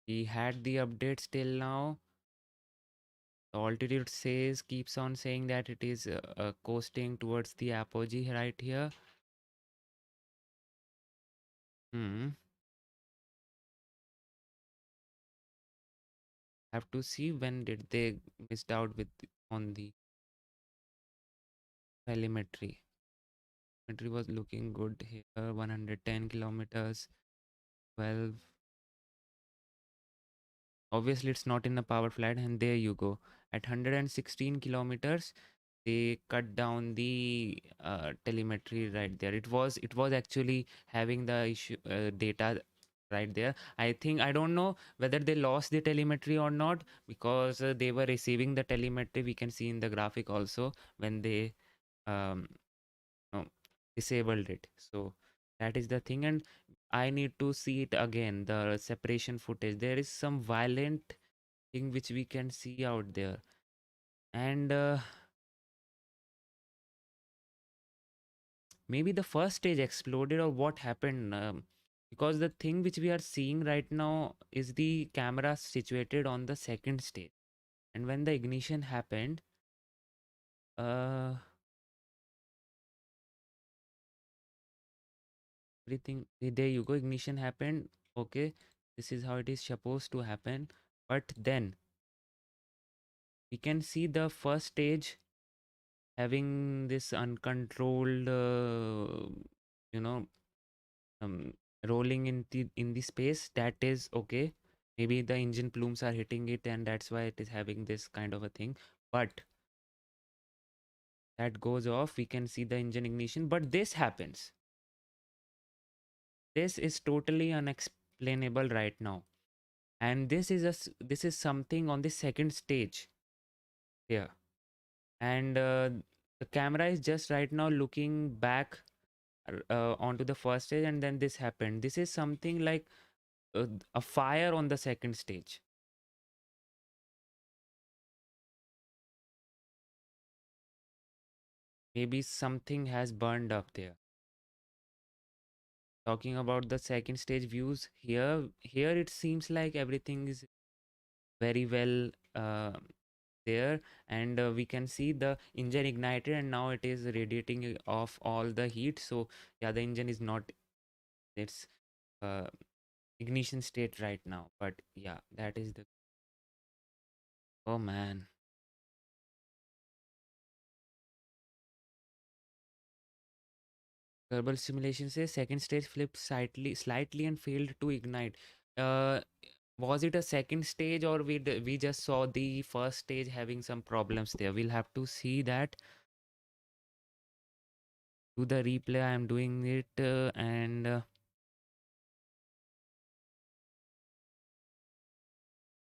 We had the updates till now. The altitude keeps on saying that it is coasting towards the apogee right here. Have to see when did they missed out with on the telemetry. Telemetry was looking good here. 110 kilometers, 12. Obviously, it's not in a power flight, and there you go. At 116 kilometers, they cut down the telemetry right there. It was actually having the issue data right there. I don't know whether they lost the telemetry or not, because they were receiving the telemetry. We can see in the graphic also when they um, no, disabled it. So that is the thing, and I need to see it again, the separation footage. There is some violent thing which we can see out there, and maybe the first stage exploded or what happened, because the thing which we are seeing right now is the camera situated on the second stage, and when the ignition happened, uh everything, there you go, ignition happened. Okay, this is how it is supposed to happen, but then we can see the first stage having this uncontrolled you know um, rolling in the space. That is okay, maybe the engine plumes are hitting it and that's why it is having this kind of a thing, but that goes off. We can see the engine ignition, but this happens. This is totally unexplainable right now, and this is something on the second stage here, and the camera is just right now looking back onto the first stage, and then this happened. This is something like a fire on the second stage. Maybe something has burned up there. Talking about the second stage views here it seems like everything is very well there, and we can see the engine ignited and now it is radiating off all the heat. So yeah, the engine is not its uh, ignition state right now, but yeah, that is the, oh man. Kerbal simulation says second stage flipped slightly and failed to ignite. Uh, was it a second stage, or we just saw the first stage having some problems there? We'll have to see that. To the replay, I am doing it, and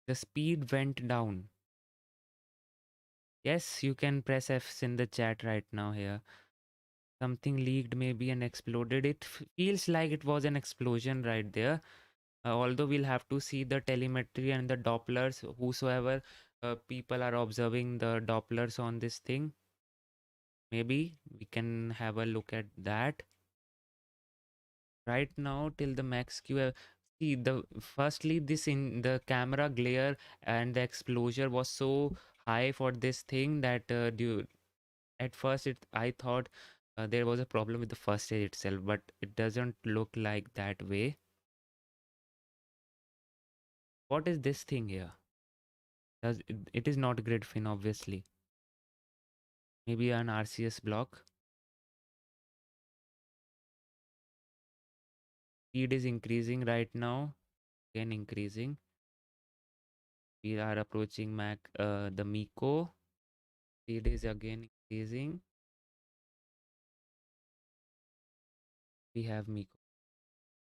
the speed went down. Yes, you can press F in the chat right now here. Something leaked maybe and exploded. It feels like it was an explosion right there. Although we'll have to see the telemetry and the Dopplers, whosoever people are observing the Dopplers on this thing. Maybe we can have a look at that. Right now till the max Q. See, the firstly this in the camera glare and the exposure was so high for this thing that at first I thought there was a problem with the first stage itself, but it doesn't look like that way. What is this thing here? It is not grid fin, obviously. Maybe an RCS block. Speed is increasing right now. Again increasing. We are approaching the Miko. Speed is again increasing. We have Miko.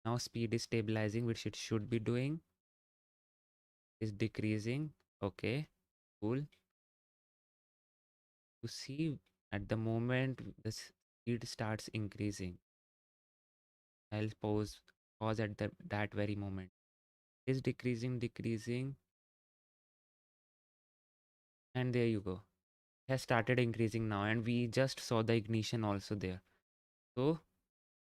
Now speed is stabilizing, which it should be doing. Is decreasing. Okay, cool. You see, at the moment the speed starts increasing. I'll pause at that very moment. Is decreasing, and there you go. It has started increasing now, and we just saw the ignition also there. So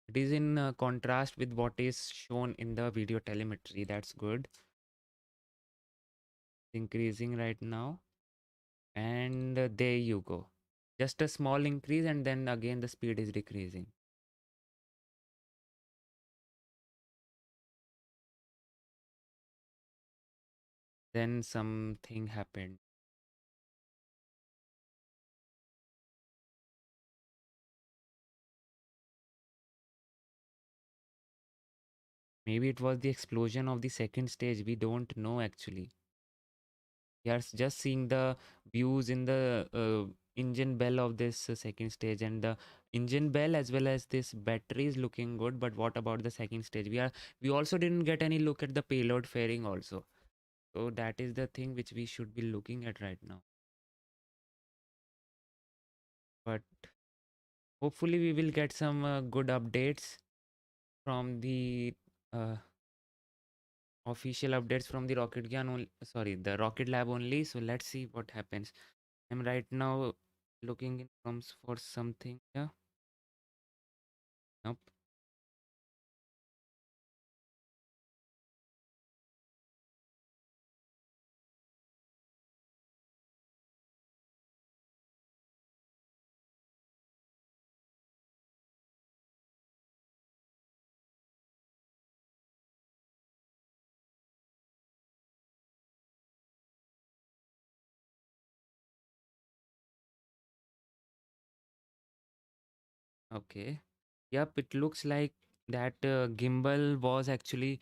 it is in contrast with what is shown in the video telemetry. That's good. Increasing right now, and there you go. Just a small increase, and then again the speed is decreasing. Then something happened. Maybe it was the explosion of the second stage. We don't know actually. We are just seeing the views in the engine bell of this second stage, and the engine bell as well as this battery is looking good. But what about the second stage? We also didn't get any look at the payload fairing also. So that is the thing which we should be looking at right now. But hopefully we will get some good updates from the official updates from the the Rocket Lab only. So let's see what happens. I'm right now looking in terms for something. Yeah. Nope. Okay. Yep, it looks like that gimbal was actually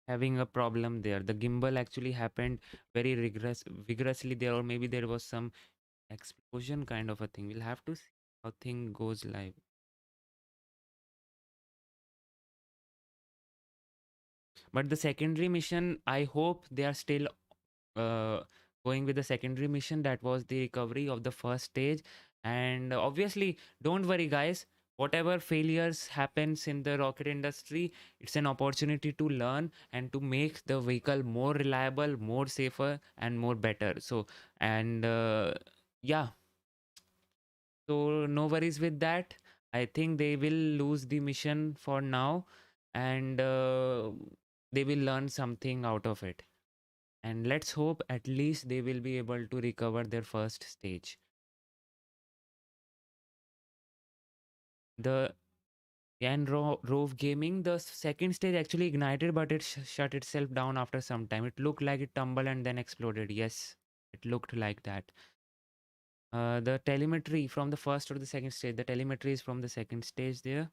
having a problem there. The gimbal actually happened very vigorously there, or maybe there was some explosion kind of a thing. We'll have to see how thing goes live. But the secondary mission, I hope they are still uh, going with the secondary mission. That was the recovery of the first stage. And obviously, don't worry guys, whatever failures happens in the rocket industry, it's an opportunity to learn and to make the vehicle more reliable, more safer, and more better. So, and yeah, so no worries with that. I think they will lose the mission for now, and they will learn something out of it. And let's hope at least they will be able to recover their first stage. The Rove Gaming, the second stage actually ignited, but it shut itself down after some time. It looked like it tumbled and then exploded. Yes, it looked like that. The telemetry from the first or the second stage. The telemetry is from the second stage there.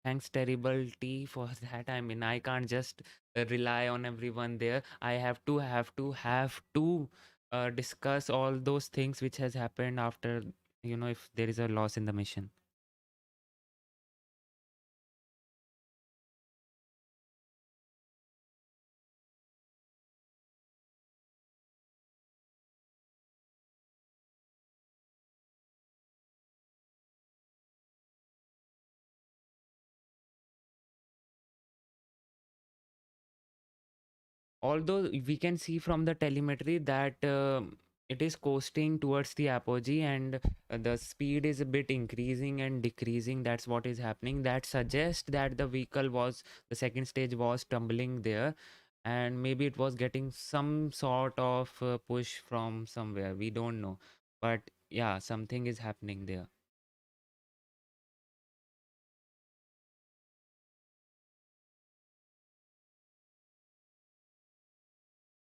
Thanks, Terrible T, for that. I mean, I can't just rely on everyone there. I have to discuss all those things which has happened after, if there is a loss in the mission. Although we can see from the telemetry that it is coasting towards the apogee, and the speed is a bit increasing and decreasing. That's what is happening. That suggests that the second stage was tumbling there, and maybe it was getting some sort of push from somewhere. We don't know, but yeah, something is happening there.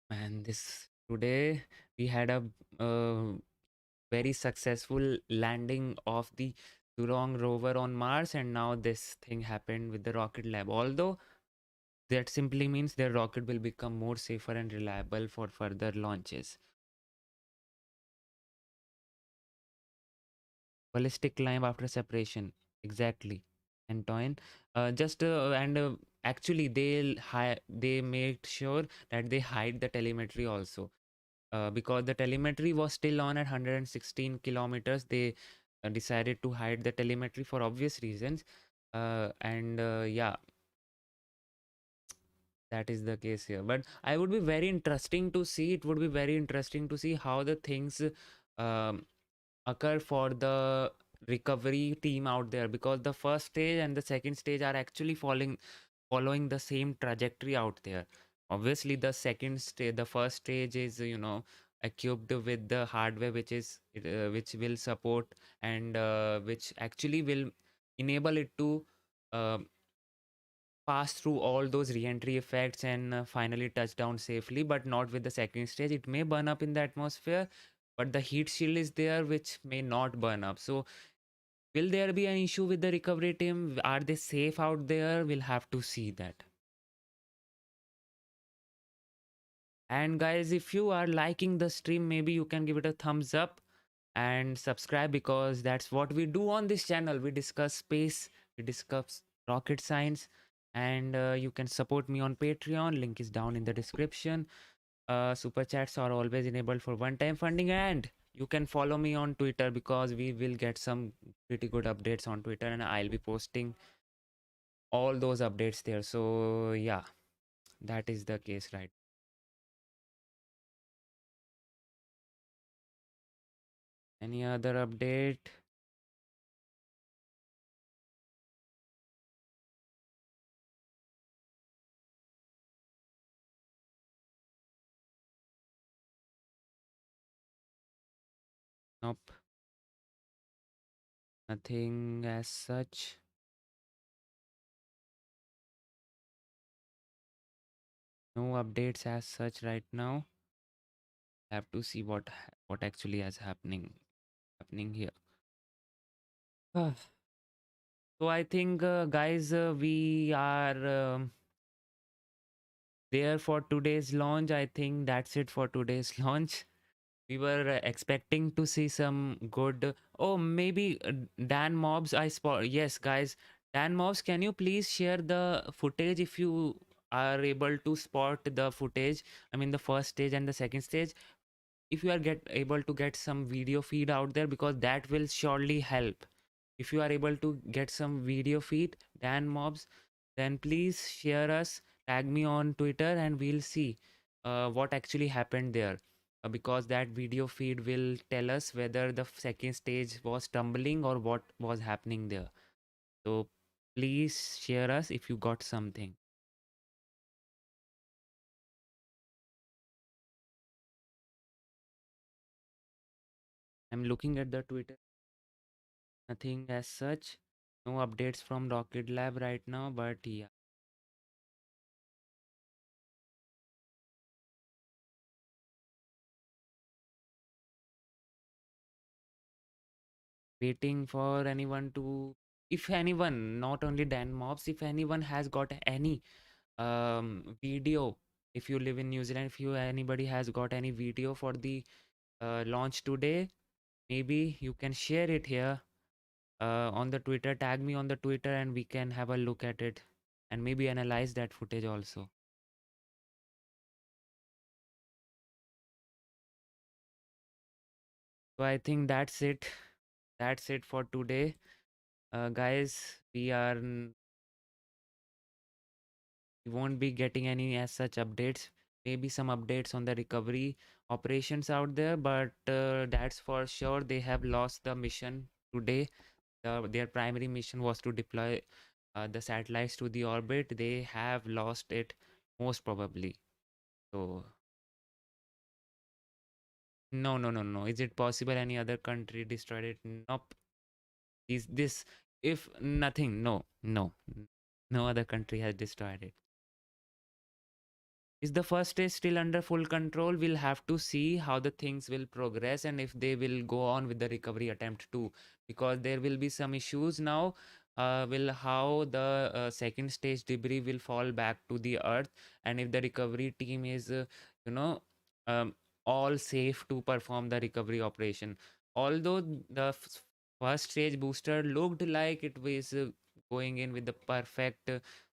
And this today we had a very successful landing of the Zhurong rover on Mars, and now this thing happened with the Rocket Lab. Although that simply means their rocket will become more safer and reliable for further launches. Ballistic climb after separation, exactly. Antoine, just and actually they made sure that they hide the telemetry also. Because the telemetry was still on at 116 kilometers. They decided to hide the telemetry for obvious reasons. And yeah, that is the case here. But I would be very interesting to see. It would be very interesting to see how the things um, occur for the recovery team out there, because the first stage and the second stage are actually following the same trajectory out there. Obviously the first stage is equipped with the hardware which will support, and which actually will enable it to uh, pass through all those re-entry effects and finally touch down safely. But not with the second stage. It may burn up in the atmosphere, but the heat shield is there which may not burn up. So will there be an issue with the recovery team? Are they safe out there? We'll have to see that. And guys, if you are liking the stream, maybe you can give it a thumbs up and subscribe, because that's what we do on this channel. We discuss space, we discuss rocket science, and you can support me on Patreon. Link is down in the description. Super chats are always enabled for one-time funding, and you can follow me on Twitter, because we will get some pretty good updates on Twitter, and I'll be posting all those updates there. So yeah, that is the case, right? Any other update? Nope. Nothing as such. No updates as such right now. Have to see what actually is happening here. So I think guys, we are there for today's launch. I think that's it for today's launch. We were expecting to see some good, oh maybe Dan Mobs I spot. Yes guys, Dan Mobs, can you please share the footage if you are able to spot the footage? I mean the first stage and the second stage, if you are able to get some video feed out there, because that will surely help. If you are able to get some video feed, Dan Mobs, then please share us, tag me on Twitter, and we'll see what actually happened there. Because that video feed will tell us whether the second stage was tumbling or what was happening there. So please share us if you got something. I'm looking at the Twitter. Nothing as such. No updates from Rocket Lab right now, but yeah. Waiting for anyone to, if anyone, not only Dan Mobs, if anyone has got any video, if you live in New Zealand, if anybody has got any video for the launch today, maybe you can share it here on the Twitter, tag me on the Twitter, and we can have a look at it and maybe analyze that footage also. So I think that's it. That's it for today. Guys, we won't be getting any as such updates. Maybe some updates on the recovery operations out there, but that's for sure. They have lost the mission today. Their primary mission was to deploy the satellites to the orbit. They have lost it most probably. So no. Is it possible any other country destroyed it? Nope. Is this, if nothing, no other country has destroyed it. Is the first stage still under full control? We'll have to see how the things will progress and if they will go on with the recovery attempt too, because there will be some issues now. Will how the second stage debris will fall back to the earth, and if the recovery team is you know um, all safe to perform the recovery operation. Although the first stage booster looked like it was going in with the perfect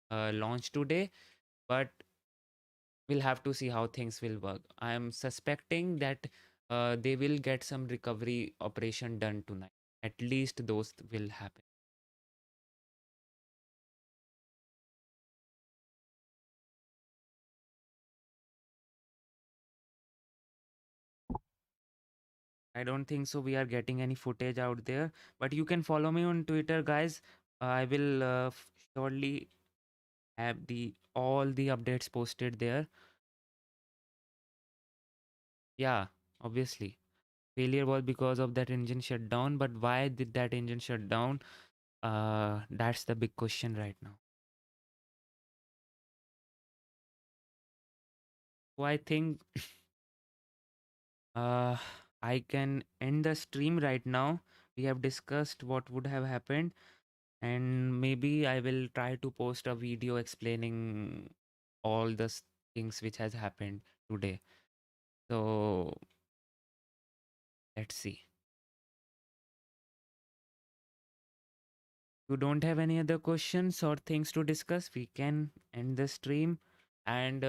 launch today, but we'll have to see how things will work. I am suspecting that they will get some recovery operation done tonight. At least those will happen. I don't think so we are getting any footage out there, but you can follow me on Twitter, guys. I will surely have all the updates posted there. Yeah, obviously. Failure was because of that engine shutdown, but why did that engine shut down? That's the big question right now. So I think I can end the stream right now. We have discussed what would have happened, and maybe I will try to post a video explaining all the things which has happened today. So let's see. If you don't have any other questions or things to discuss, we can end the stream, and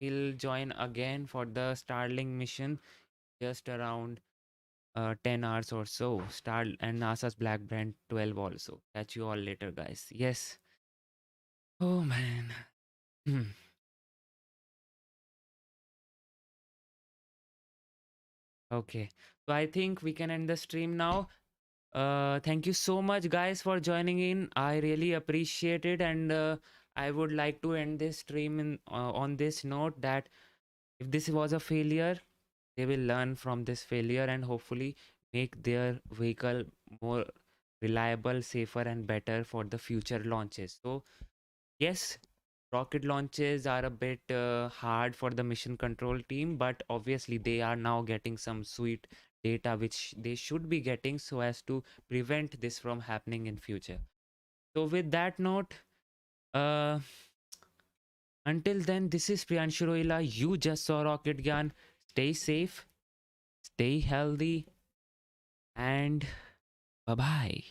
we'll join again for the Starlink mission just around 10 hours or so. And NASA's Black Brand 12 also. Catch you all later, guys. Yes. Oh man. Okay. So I think we can end the stream now. Thank you so much, guys, for joining in. I really appreciate it, and I would like to end this stream on this note that if this was a failure, they will learn from this failure and hopefully make their vehicle more reliable, safer, and better for the future launches. So yes, rocket launches are a bit hard for the mission control team, but obviously they are now getting some sweet data which they should be getting so as to prevent this from happening in future. So with that note, until then, this is Priyanshu Rohila. You just saw Rocket Gyan. Stay safe, stay healthy, and bye-bye.